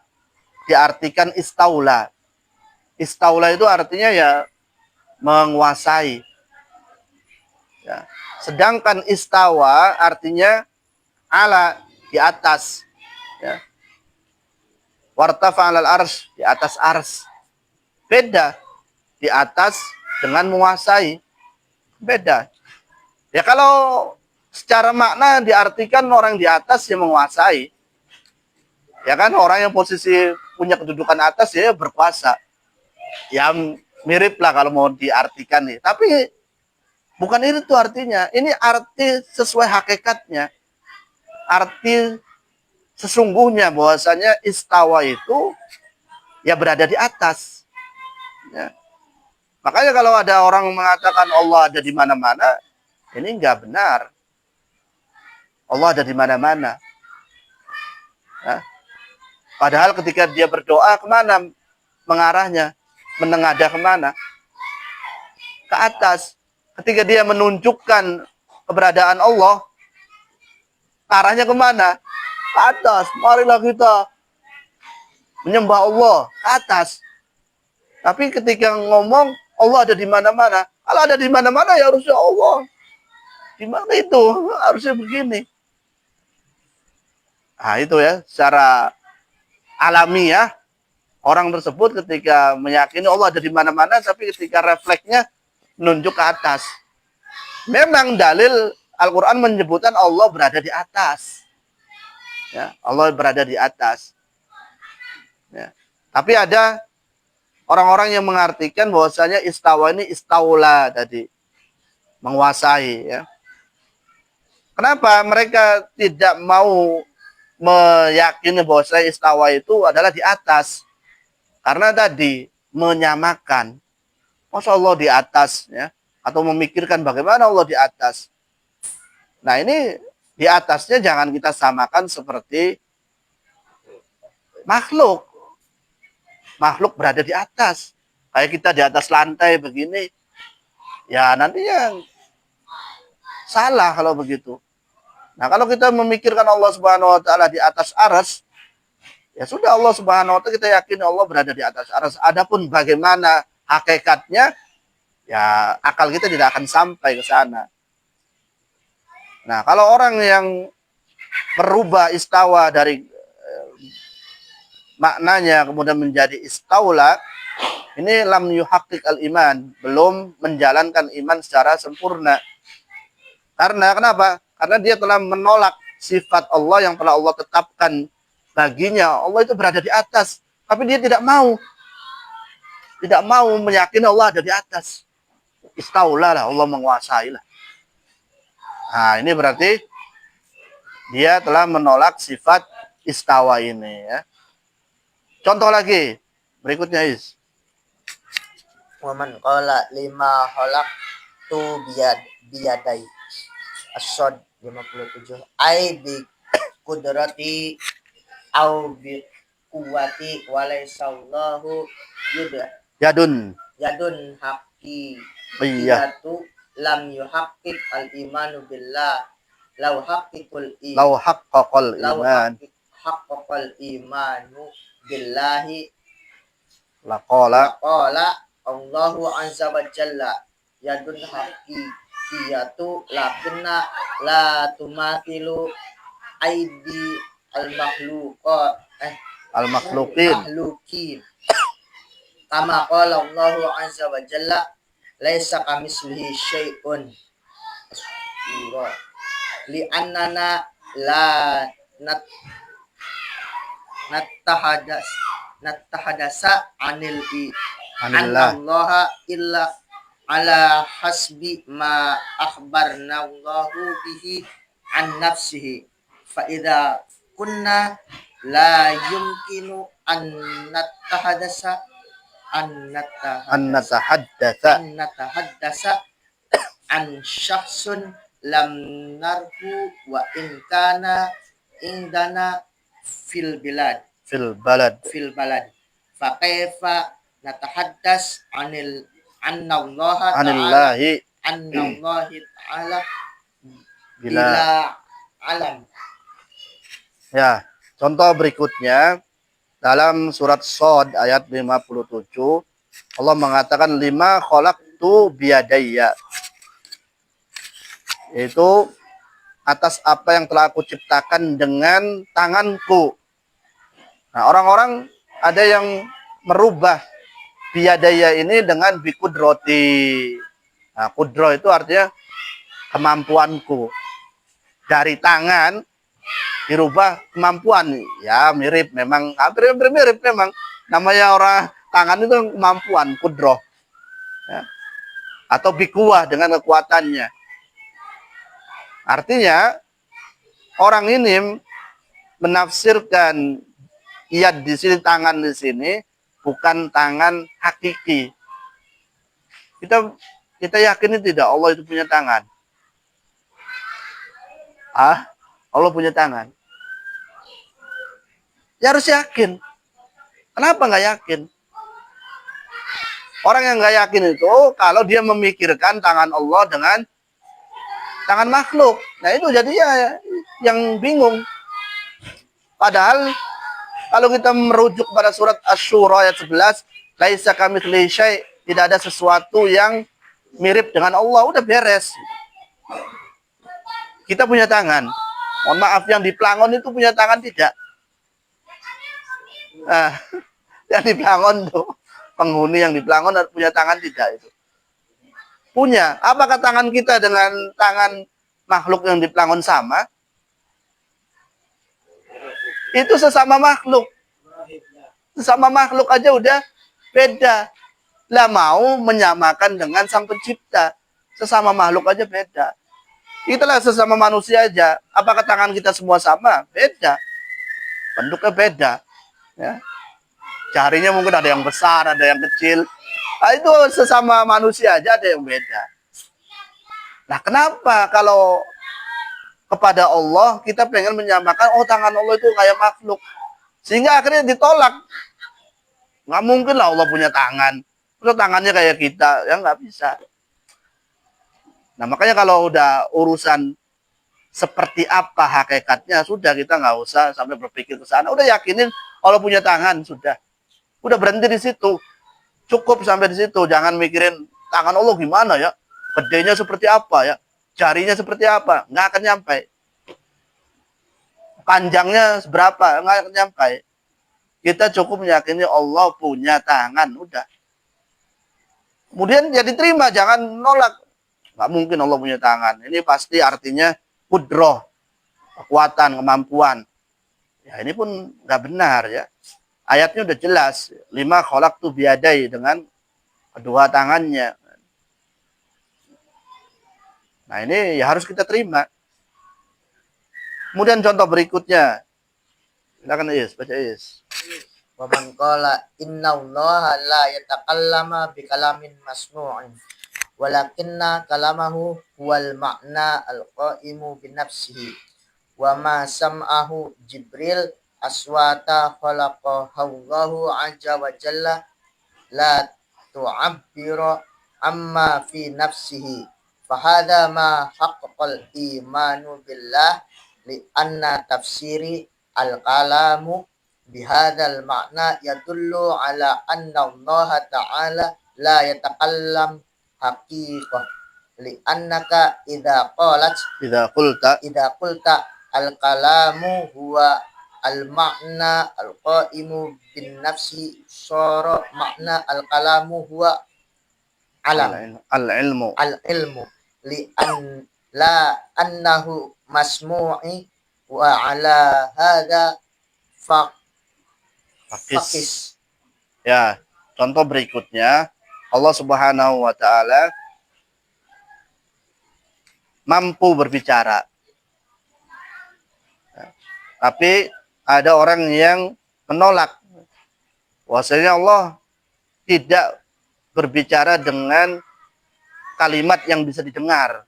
diartikan istaula. Istaula itu artinya ya menguasai. Ya. Sedangkan istawa artinya ala, di atas. Ya. Wartafa 'alal arsy, di atas ars. Beda. Di atas dengan menguasai. Beda. Ya kalau secara makna diartikan orang di atas yang menguasai. Ya kan, orang yang posisi punya kedudukan atas ya berkuasa. Ya mirip lah kalau mau diartikan nih. Tapi bukan itu artinya. Ini arti sesuai hakikatnya. Arti sesungguhnya bahwasanya istawa itu ya berada di atas. Ya. Makanya kalau ada orang mengatakan Allah ada di mana-mana, ini enggak benar. Allah ada di mana-mana. Ya. Padahal ketika dia berdoa, kemana mengarahnya? Menengadah kemana? Ke atas. Ketika dia menunjukkan keberadaan Allah, arahnya kemana? Ke atas. Marilah kita menyembah Allah ke atas. Tapi ketika ngomong Allah ada di mana-mana, kalau ada di mana-mana ya harusnya Allah. Di mana itu? Harusnya begini. Nah, itu ya, secara alamiah orang tersebut ketika meyakini Allah ada di mana-mana, tapi ketika refleksnya menunjuk ke atas. Memang dalil Al-Quran menyebutkan Allah berada di atas. Ya, Allah berada di atas. Ya. Tapi ada orang-orang yang mengartikan bahwasanya istawa ini istaula tadi. Menguasai. Ya. Kenapa mereka tidak mau meyakini bahwasanya istawa itu adalah di atas? Karena tadi menyamakan. Masa Allah di atas, ya? Atau memikirkan bagaimana Allah di atas. Nah ini di atasnya jangan kita samakan seperti makhluk. Makhluk berada di atas. Kayak kita di atas lantai begini. Ya nantinya salah kalau begitu. Nah kalau kita memikirkan Allah Subhanahu Wa Taala di atas aras, ya sudah Allah Subhanahu Wa Taala kita yakin Allah berada di atas aras. Adapun bagaimana hakikatnya, ya akal kita tidak akan sampai ke sana. Nah kalau orang yang merubah istawa dari maknanya kemudian menjadi istaula, ini lam yuhaqqiq al-iman, belum menjalankan iman secara sempurna. Karena kenapa? Karena dia telah menolak sifat Allah yang telah Allah tetapkan baginya. Allah itu berada di atas, tapi dia tidak mau. Tidak mau meyakini Allah ada di atas. Istaula lah, Allah menguasai lah. Nah, ini berarti dia telah menolak sifat istawa ini ya. Contoh lagi, berikutnya Is. Waman qala lima khalaq tu biyadai. As-Sad 57. Ai bi kudrati au bi kuwati walaisallahu Yadun. yadun haqqi Iya. yatu lam yuhaqqiq al-imanu billah law haqqiqul Lau haqqaqal iman. haqqaqal imanu billahi Laqala. qala Allahu azza wa jalla yadun haqiqiyatu lakinna la tumathilu aidi al-makhluqin kama qala Allahu azza wa jalla laisa kamislihi syai'un li annana la nattahadasa anallaha illa ala hasbi ma akhbarna Allahu bihi an nafsihi fa idza kunna la yumkinu an nattahadasa an natahaddasa an syakhsun lam narhu wa in kana indana fil balad fa kaifa natahaddas annallaha ta'ala bila alam. Ya, contoh berikutnya dalam surat Shad ayat 57 Allah mengatakan lima khalaqtu biyadayya, yaitu atas apa yang telah aku ciptakan dengan tanganku. Nah, orang-orang ada yang merubah biyadaya ini dengan bikudroti. Nah, kudro itu artinya kemampuanku. Dari tangan dirubah kemampuan. Ya, mirip memang, hampir mirip memang. Namanya orang tangan itu kemampuan, kudro. Ya. Atau bikuah dengan kekuatannya. Artinya orang ini menafsirkan yad di sini, tangan di sini bukan tangan hakiki. Kita kita yakini tidak Allah itu punya tangan? Allah punya tangan. Ya harus yakin. Kenapa nggak yakin? Orang yang nggak yakin itu kalau dia memikirkan tangan Allah dengan tangan makhluk. Nah itu jadinya yang bingung. Padahal kalau kita merujuk pada surat Asy-Syura ayat 11, laisa kamitslihi syai', tidak ada sesuatu yang mirip dengan Allah, udah beres. Kita punya tangan. Mohon maaf, yang di Plangon itu punya tangan tidak? Nah, yang di Plangon tuh, penghuni yang di Plangon punya tangan tidak itu? Punya. Apakah tangan kita dengan tangan makhluk yang di Plangon sama? Itu sesama makhluk. Sesama makhluk aja udah beda. Lah mau menyamakan dengan Sang Pencipta. Sesama makhluk aja beda. Itulah sesama manusia aja. Apakah tangan kita semua sama? Beda. Bentuknya beda. Ya. Jarinya mungkin ada yang besar, ada yang kecil. Nah, itu sesama manusia aja ada yang beda. Nah, kenapa kalau kepada Allah kita pengen menyamakan, oh tangan Allah itu kayak makhluk, sehingga akhirnya ditolak. Nggak mungkin lah Allah punya tangan, terus tangannya kayak kita, ya nggak bisa. Nah makanya kalau udah urusan seperti apa hakikatnya, sudah kita nggak usah sampai berpikir ke sana. Udah yakinin Allah punya tangan, sudah berhenti di situ, cukup sampai di situ. Jangan mikirin tangan Allah gimana ya, gedenya seperti apa ya, jarinya seperti apa, nggak akan nyampe. Panjangnya seberapa, nggak akan nyampe. Kita cukup meyakini Allah punya tangan, udah. Kemudian ya diterima, jangan nolak. Nggak mungkin Allah punya tangan. Ini pasti artinya kudroh, kekuatan, kemampuan. Ya ini pun nggak benar ya. Ayatnya udah jelas. 5 khalaqtu biyadai, dengan kedua tangannya. Nah ini ya harus kita terima. Kemudian contoh berikutnya. Silakan Is, baca Is. Wa man qala innallaha la yatakallama bi kalamin masnu'in walakinna kalamahu huwal ma'na al-qa'imu bi nafsihi wa ma sam'ahu Jibril aswata khalaqahu Allahu azza wa jalla la tu'abbiru amma fi nafsihi fahadha ma haqqal imanu billah li anna tafsiri al-kalamu bihadzal makna yadullu ala anna Allah ta'ala la yatakallam haqiqah li annaka idza qulta al kalamu huwa al makna al qaimu bin nafsi sara makna al kalamu huwa alam al ilmu li an la annahu masmu'i wa ala hadza Fakis. Ya, contoh berikutnya, Allah Subhanahu wa taala mampu berbicara. Tapi ada orang yang menolak bahwasanya Allah tidak berbicara dengan kalimat yang bisa didengar.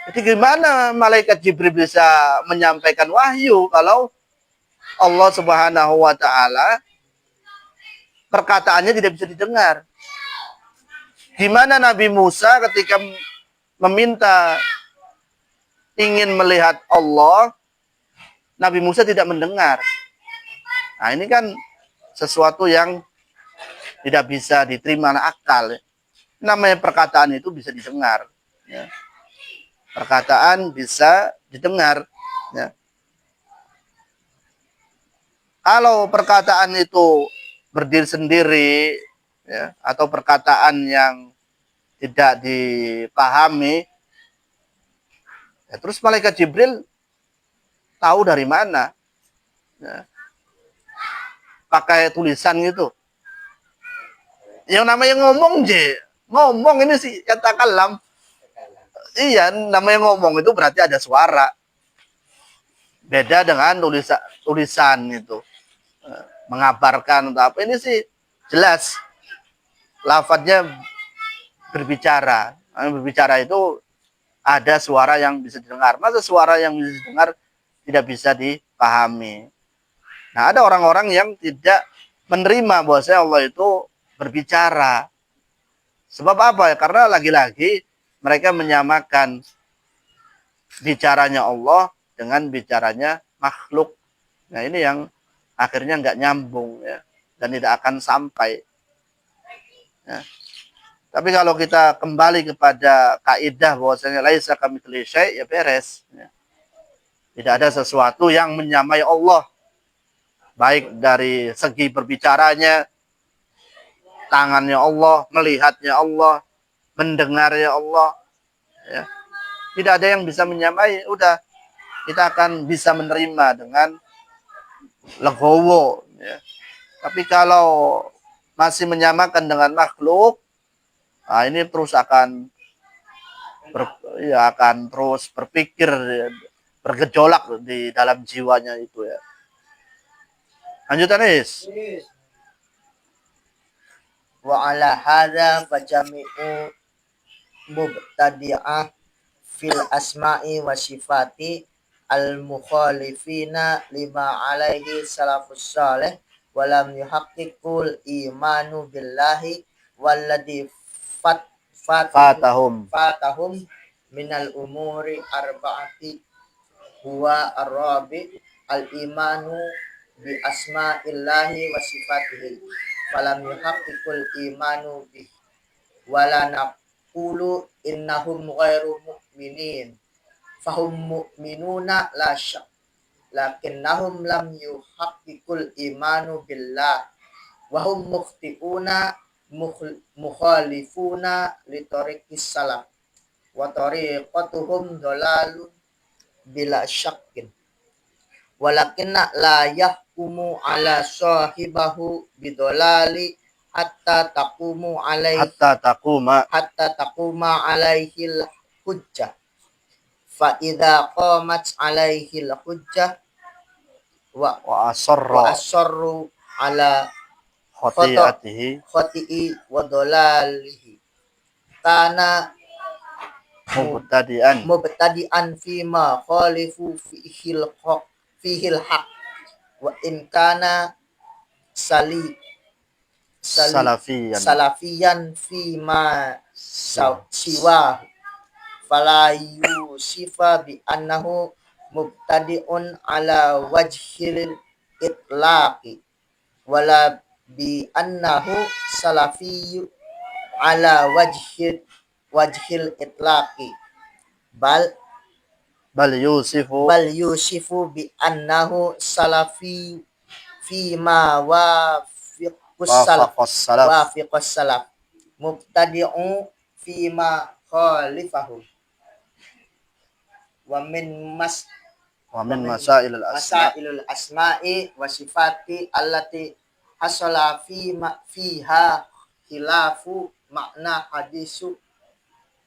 Jadi gimana malaikat Jibril bisa menyampaikan wahyu kalau Allah Subhanahu wa taala perkataannya tidak bisa didengar? Gimana Nabi Musa ketika meminta ingin melihat Allah, Nabi Musa tidak mendengar? Nah, ini kan sesuatu yang tidak bisa diterima akal. Namanya perkataan itu bisa didengar, ya. Perkataan bisa didengar, ya. Kalau perkataan itu berdiri sendiri, ya, atau perkataan yang tidak dipahami, ya, terus malaikat Jibril tahu dari mana? Ya. Pakai tulisan gitu. Yang namanya ngomong ini sih kata kalam. Iya, namanya ngomong itu berarti ada suara. Beda dengan tulisan itu. Mengabarkan atau apa, ini sih jelas lafadznya berbicara. Berbicara itu ada suara yang bisa didengar. Masa suara yang bisa didengar tidak bisa dipahami? Nah, ada orang-orang yang tidak menerima bahwasanya Allah itu berbicara. Sebab apa ya? Karena lagi-lagi mereka menyamakan bicaranya Allah dengan bicaranya makhluk. Nah, ini yang akhirnya nggak nyambung ya, dan tidak akan sampai. Ya. Tapi kalau kita kembali kepada kaidah bahwasanya laisa kamitslihi syai', ya beres. Ya. Tidak ada sesuatu yang menyamai Allah, baik dari segi berbicaranya, tangannya Allah, melihatnya Allah, mendengarnya Allah. Ya. Tidak ada yang bisa menyamai. Udah, kita akan bisa menerima dengan legowo. Ya. Tapi kalau masih menyamakan dengan makhluk, nah ini terus akan akan terus berpikir, bergejolak di dalam jiwanya itu ya. Lanjutan, Is. Wa ala hadza fajami'u mubtadi'ah fil asma'i wa sifati al mukhalifina lima alaihi salafus salih walam yuhaqqiqul imanu billahi walladhi Fatahum. minal umuri arba'ati huwa ar-rabi al imanu bi asma'illahi wa sifatihi falam yuhaqqiqul imanu bi wala naqulu innahum ghairu mu'minin fahum mu'minuna la syak lakinnahum lam yuhaqqiqul imanu billah wa hum mukhti'una mukhalifuna li tariqis salaf wa tariqatuhum dalalun bila syakkin walakinna la yahkumu ala sahibahu bidolali hatta taqumu alaihil hujjah fa idza qamat alaihil hujjah wa asarru ala khati'i wa dolalihi kana mubtadi'an fima khalifu fihil haq wa in kana salafiyan fima siwa fala yusifa bi annahu mubtadi'un ala wajhil itlaqi wala bi annahu salafiyyu ala wajhil itlaqi bal yusifu bi annahu salafi fi ma wafiqus salaf mubtadi'u fi ma khalifahu wa min masailul asma'i wa sifati allati hasala fiha khilafu makna hadisu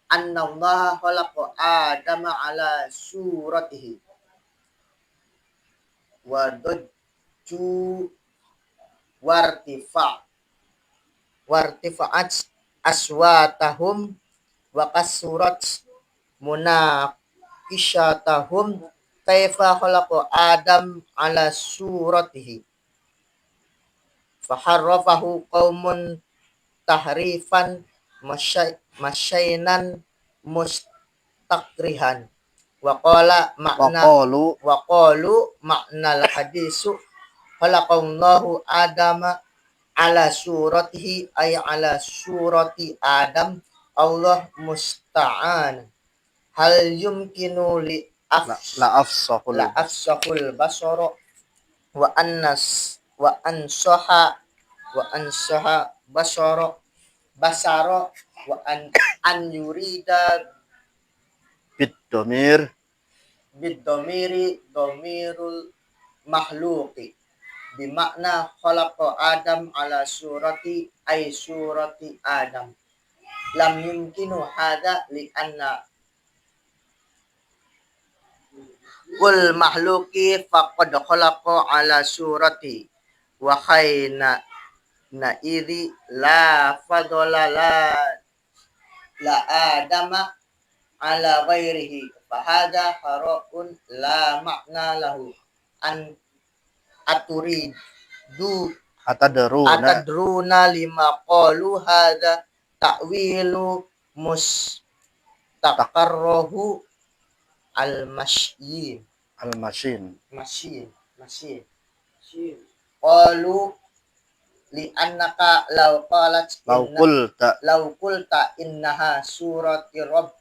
anna Allah khalaqa Adama ala suratihi wa dajju wartifa'at aswatahum wa kasurat munaqishatahum kaifa khalaqa Adam ala suratihi faharrafahu qaumun tahrifan masyainan mustakrihan wa qalu makna hadisu khalaqallahu Adama ala suratihi ay ala surati Adam Allah musta'an hal yumkinu li afsahul basara wa ansaha basara wa an yurida bidomiri domirul mahluqi bimakna khalaqa Adam ala surati ay surati Adam lam yumkinu hadha li anna kul mahluqi faqad khalaqa ala surati wa khayna idhi la fadola la adama ala ghairihi fahada hara'un la makna lahu an aturidu Atadruna. atadruna lima qalu hada ta'wilu mustaqarrahu al-masyin Al-masyin. masyin masyin qalu li annaka law qalat Lau qulta. law qulta innaha surati rabb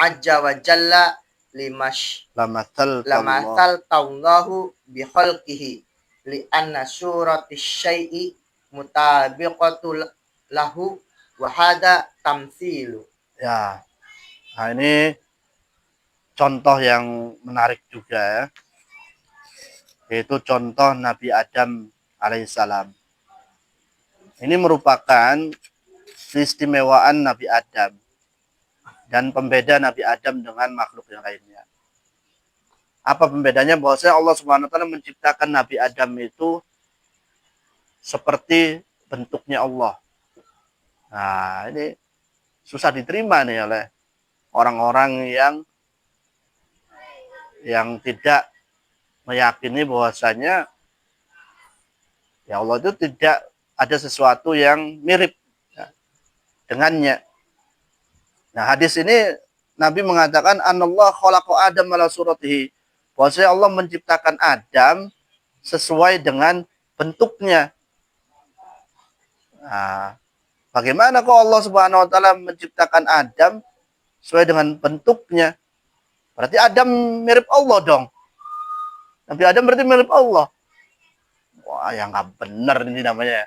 azza wa jalla Lamathalta Allah. lamathal taulahu bi khalqihi li anna surati syai'i mutabiqatu lahu wa hada tamthilu. Ya. Nah, ini contoh yang menarik juga ya. Yaitu contoh Nabi Adam alaihissalam. Ini merupakan keistimewaan Nabi Adam dan pembeda Nabi Adam dengan makhluk yang lainnya. Apa pembedanya? Bahwasanya Allah Subhanahu wa taala menciptakan Nabi Adam itu seperti bentuknya Allah. Nah, ini susah diterima nih oleh orang-orang yang tidak meyakini bahwasanya ya Allah itu tidak ada sesuatu yang mirip ya, dengannya. Nah, hadis ini Nabi mengatakan anallah khalaqa Adam ala suratihi. Bahwasanya Allah menciptakan Adam sesuai dengan bentuknya. Nah, bagaimana kok Allah Subhanahu wa taala menciptakan Adam sesuai dengan bentuknya? Berarti Adam mirip Allah dong. Nabi Adam berarti mirip Allah. Wah, yang nggak benar ini namanya.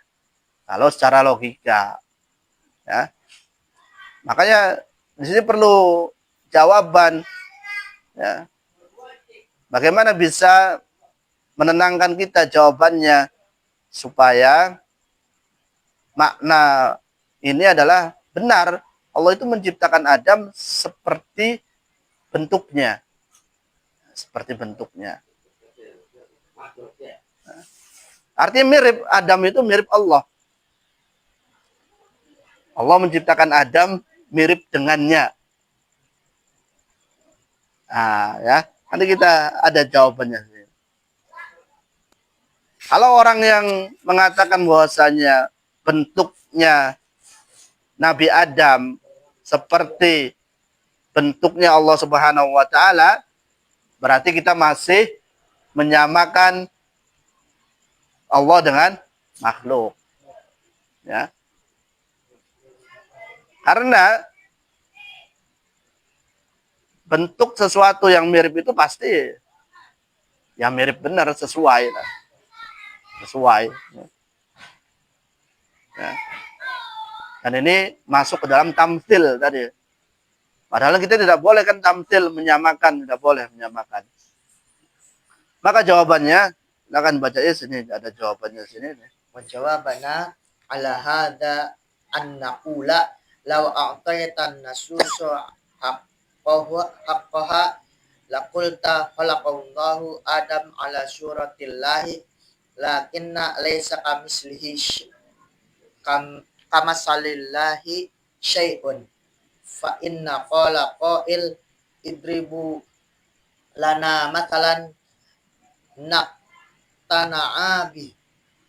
Kalau secara logika, ya. Makanya di sini perlu jawaban, ya. Bagaimana bisa menenangkan kita jawabannya supaya makna ini adalah benar. Allah itu menciptakan Adam seperti bentuknya. Seperti bentuknya. Artinya mirip, Adam itu mirip Allah. Allah menciptakan Adam mirip dengannya. Nah, ya. Nanti kita ada jawabannya. Kalau orang yang mengatakan bahwasanya bentuknya Nabi Adam seperti bentuknya Allah Subhanahu wa taala, berarti kita masih menyamakan Allah dengan makhluk. Ya. Karena bentuk sesuatu yang mirip itu pasti yang mirip benar sesuai. Sesuai. Ya. Dan ini masuk ke dalam tamtsil tadi. Padahal kita tidak boleh kan tamtsil menyamakan, tidak boleh menyamakan. Maka jawabannya, akan baca ya sini ada jawabannya sini. Wa jawabana ala hada an naqula law a'taytan nasusu haqqaha laqulta khalaqallahu Adam ala suratillahi lakinna laysa kamislihi kamasalillahi syai'un fa inna qala qail idribu lana matalan naqtana'abi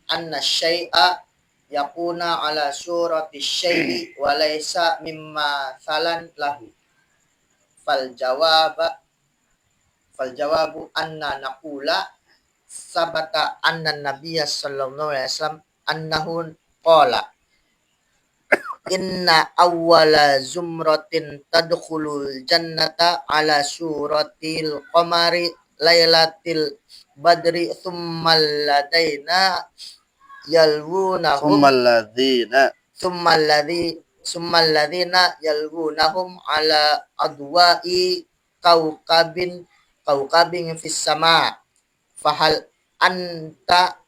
anna syai'a yakuna ala surati syai'i wa laysa mimma salan lahu fal jawabu anna naqula sabata anna nabiyya sallallahu alaihi wasallam annahu qala inna awwala zumratin tadkhulul jannata ala suratil qamari lailatil badri thummal ladaina yalwunahum summal ladzina yalwunahum ala adwa'i kaukabin fis sama fahal anta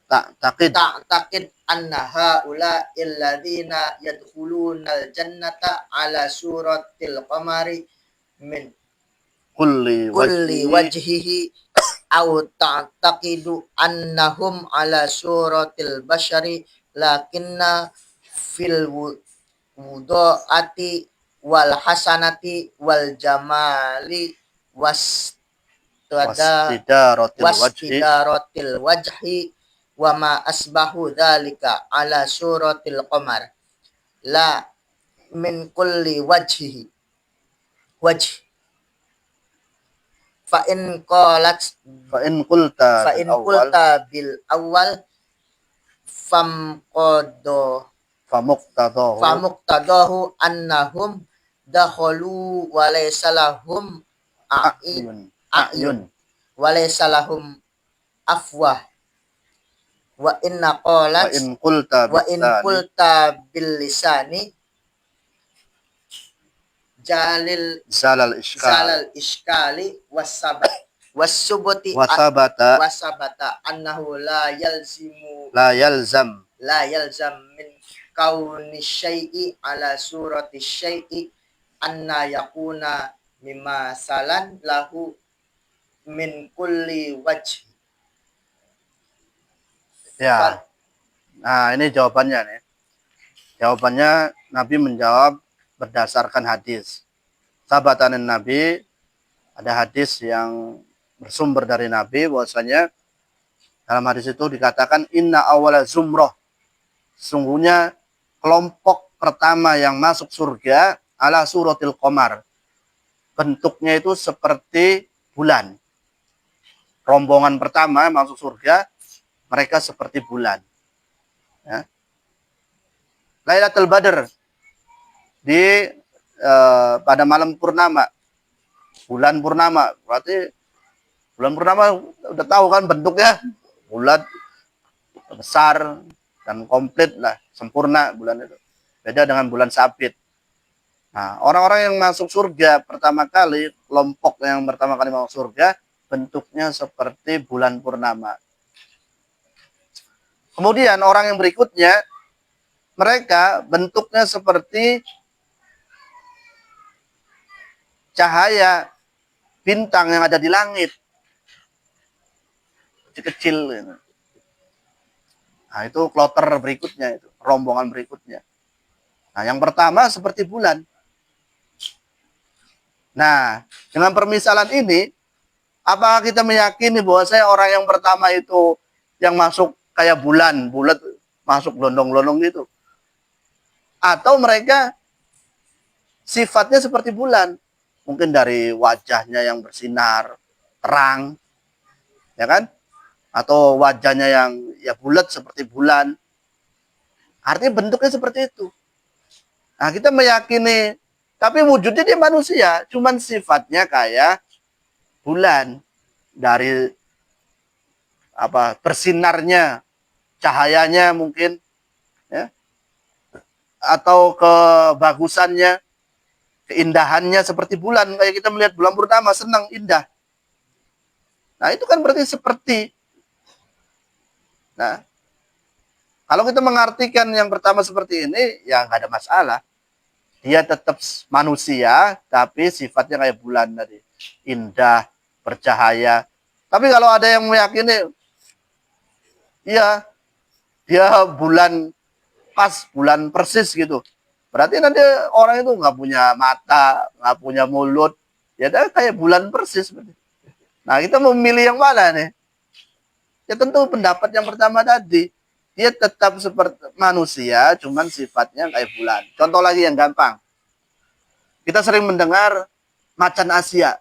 ta'taqid anna haula illadzina yadkhulunal jannata ala suratil qamari min kulli wajhihi aw ta'taqidu annahum ala suratil bashari lakinna fil wudu'ati wal hasanati wal jamali Wastidaratil wajhi. wastidaratil wajhi wa ma asbahu dzalika ala suratil qamar la min kulli wajh fa in Fa in qulta bil awwal bil awal fam qado famuqtadahu famuqtadahu annahum dakhalu wa laysa lahum a'yun. a'yun wa laysa lahum afwah wa inna qalat wa in qulta bil lisani zalal iskali wasubati wasabata annahu la yalzam min kauni syai'i ala surati syai'i anna yakuna mimma salan lahu min kulli wajh. Ya. Nah, ini jawabannya nih. Jawabannya Nabi menjawab berdasarkan hadis. Sabatanin Nabi, ada hadis yang bersumber dari Nabi bahwasanya dalam hadis itu dikatakan inna awala zumroh. Sungguhnya kelompok pertama yang masuk surga ala suratil qamar. Bentuknya itu seperti bulan. Rombongan pertama masuk surga, mereka seperti bulan. Ya. Lailatul Badr di pada malam purnama, bulan purnama, berarti bulan purnama udah tahu kan bentuknya, bulat, besar dan komplit lah, sempurna bulan itu. Beda dengan bulan sabit. Nah, orang-orang yang masuk surga pertama kali, kelompok yang pertama kali masuk surga, bentuknya seperti bulan purnama. Kemudian orang yang berikutnya, mereka bentuknya seperti cahaya bintang yang ada di langit. Kecil-kecil. Nah, itu kloter berikutnya, itu rombongan berikutnya. Nah, yang pertama seperti bulan. Nah, dengan permisalan ini, apakah kita meyakini bahwa orang yang pertama itu yang masuk kayak bulan, bulat, masuk gelondong-gelondong gitu? Atau mereka sifatnya seperti bulan? Mungkin dari wajahnya yang bersinar, terang, ya kan? Atau wajahnya yang ya bulat seperti bulan. Artinya bentuknya seperti itu. Nah, kita meyakini, tapi wujudnya dia manusia, cuman sifatnya kayak bulan. Dari bersinarnya, cahayanya mungkin, ya, atau kebagusannya, keindahannya seperti bulan. Kayak kita melihat bulan purnama, senang, indah. Nah, itu kan berarti seperti. Nah, kalau kita mengartikan yang pertama seperti ini, ya nggak ada masalah. Dia tetap manusia, tapi sifatnya kayak bulan tadi. Indah, bercahaya. Tapi kalau ada yang meyakini, iya, dia bulan pas, bulan persis gitu. Berarti nanti orang itu nggak punya mata, nggak punya mulut. Ya dia kayak bulan persis. Nah, kita memilih yang mana nih? Ya tentu pendapat yang pertama tadi. Dia tetap seperti manusia, cuman sifatnya kayak bulan. Contoh lagi yang gampang. Kita sering mendengar macan Asia.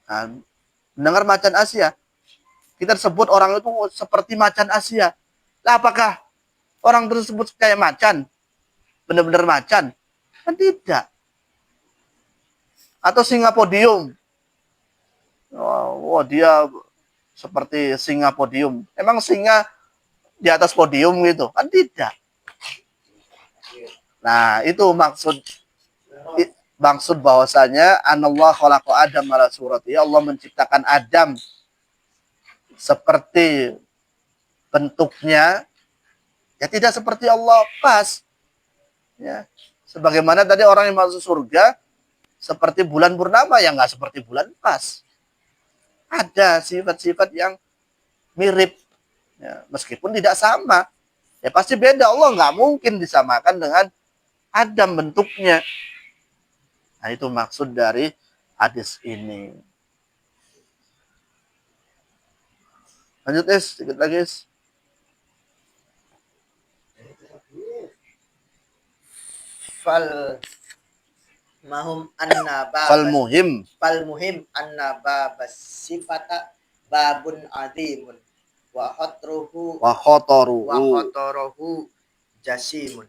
Nah, mendengar macan Asia. Kita sebut orang itu seperti macan Asia. Nah, apakah orang tersebut kayak macan? Benar-benar macan? Kan tidak. Atau singa podium. Oh, dia seperti singa podium. Emang singa di atas podium gitu? Kan tidak. Nah, itu maksud bahwasanya anallah khalaqa Adam ala surati. Allah menciptakan Adam seperti bentuknya, ya tidak seperti Allah pas. Ya, sebagaimana tadi orang yang masuk surga seperti bulan purnama, ya nggak seperti bulan pas. Ada sifat-sifat yang mirip, ya, meskipun tidak sama. Ya pasti beda. Allah nggak mungkin disamakan dengan Adam bentuknya. Nah, itu maksud dari hadis ini. Lanjut, sedikit lagi, Fal mahum anna Fal babas muhim. fal muhim anna babas sifata babun adimun wa khatruhu Wa khotoruhu. jasimun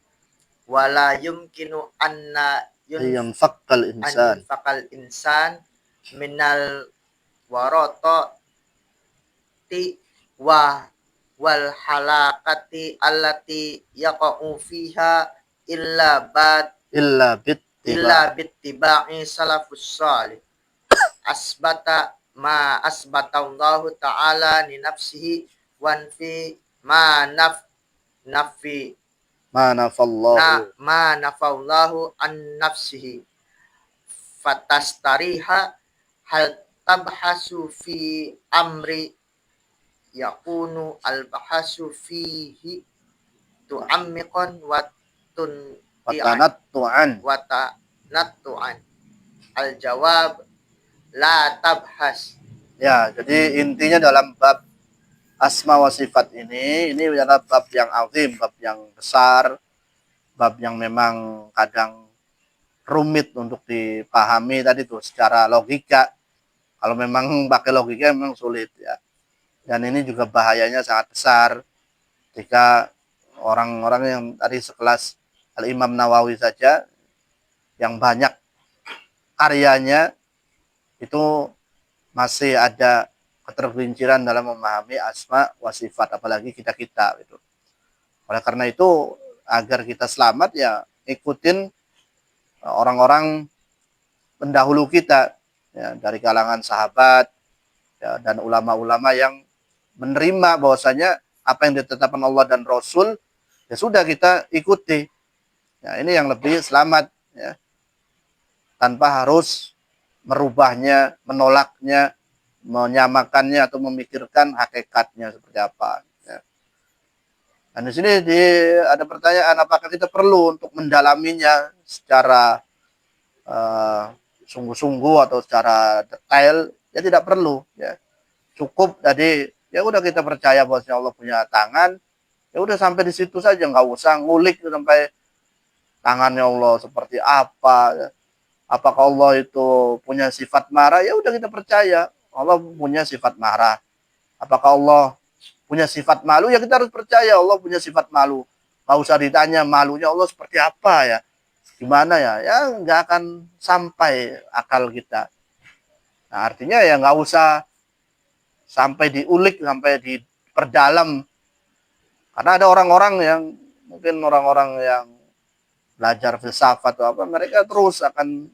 wala yumkinu anna Ayam fakkal an insan. yunfaqal insan minal warotati wa wal halakati allati yaqa'u fiha illa bad Illa bittiba. bittiba'i salafus salih asbata ma asbatallahu ta'ala li nafsihi wanfi ma nafi Manafallahu. ma nafallahu an nafsihi fatastariha hal tabhasu fi amri yakunu al bahasu fihi tu'ammiqan wa Watanattu'an. watanattu'an al jawab la tabhas. Ya, jadi intinya dalam bab asma wa sifat ini adalah bab yang azim, bab yang besar, bab yang memang kadang rumit untuk dipahami tadi tuh secara logika. Kalau memang pakai logika memang sulit ya. Dan ini juga bahayanya sangat besar jika orang-orang yang tadi sekelas Al-Imam Nawawi saja yang banyak karyanya itu masih ada ketergelinciran dalam memahami asma wa sifat, apalagi kita-kita gitu. Oleh karena itu, agar kita selamat ya ikutin orang-orang pendahulu kita ya, dari kalangan sahabat ya, dan ulama-ulama yang menerima bahwasanya apa yang ditetapkan Allah dan Rasul ya sudah kita ikuti. Ya, ini yang lebih selamat ya. Tanpa harus merubahnya, menolaknya, menyamakannya atau memikirkan hakikatnya seperti apa. Ya. Dan di sini ada pertanyaan, apakah kita perlu untuk mendalaminya secara sungguh-sungguh atau secara detail? Ya tidak perlu. Ya. Cukup tadi ya udah kita percaya bahwa Allah punya tangan, ya udah sampai di situ saja, nggak usah ngulik sampai tangannya Allah seperti apa. Ya. Apakah Allah itu punya sifat marah? Ya udah kita percaya Allah punya sifat marah. Apakah Allah punya sifat malu? Ya kita harus percaya Allah punya sifat malu. Nggak usah ditanya malunya Allah seperti apa ya. Gimana ya? Ya nggak akan sampai akal kita. Nah artinya ya nggak usah sampai diulik, sampai diperdalam. Karena ada orang-orang yang mungkin orang-orang yang belajar filsafat atau apa, mereka terus akan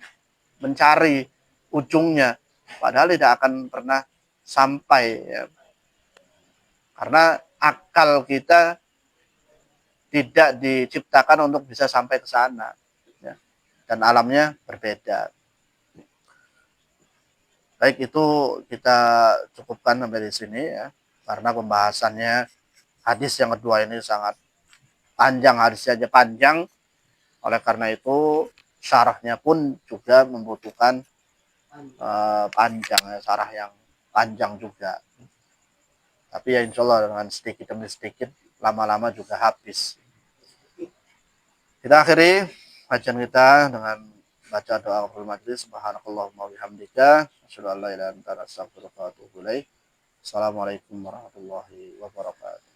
mencari ujungnya, padahal tidak akan pernah sampai ya. Karena akal kita tidak diciptakan untuk bisa sampai ke sana ya. Dan alamnya berbeda. Baik, itu kita cukupkan sampai di sini ya, karena pembahasannya hadis yang kedua ini sangat panjang, hadisnya aja panjang. Oleh karena itu syarahnya pun juga membutuhkan panjang ya, syarah yang panjang juga. Tapi ya insya Allah dengan sedikit demi sedikit lama-lama juga habis. Kita akhiri kajian kita dengan baca doa kafaratul majlis. Subhanakallahumma wabihamdika asyhadu an la ilaha illa anta astaghfiruka wa atubu ilaik. Assalamualaikum warahmatullahi wabarakatuh.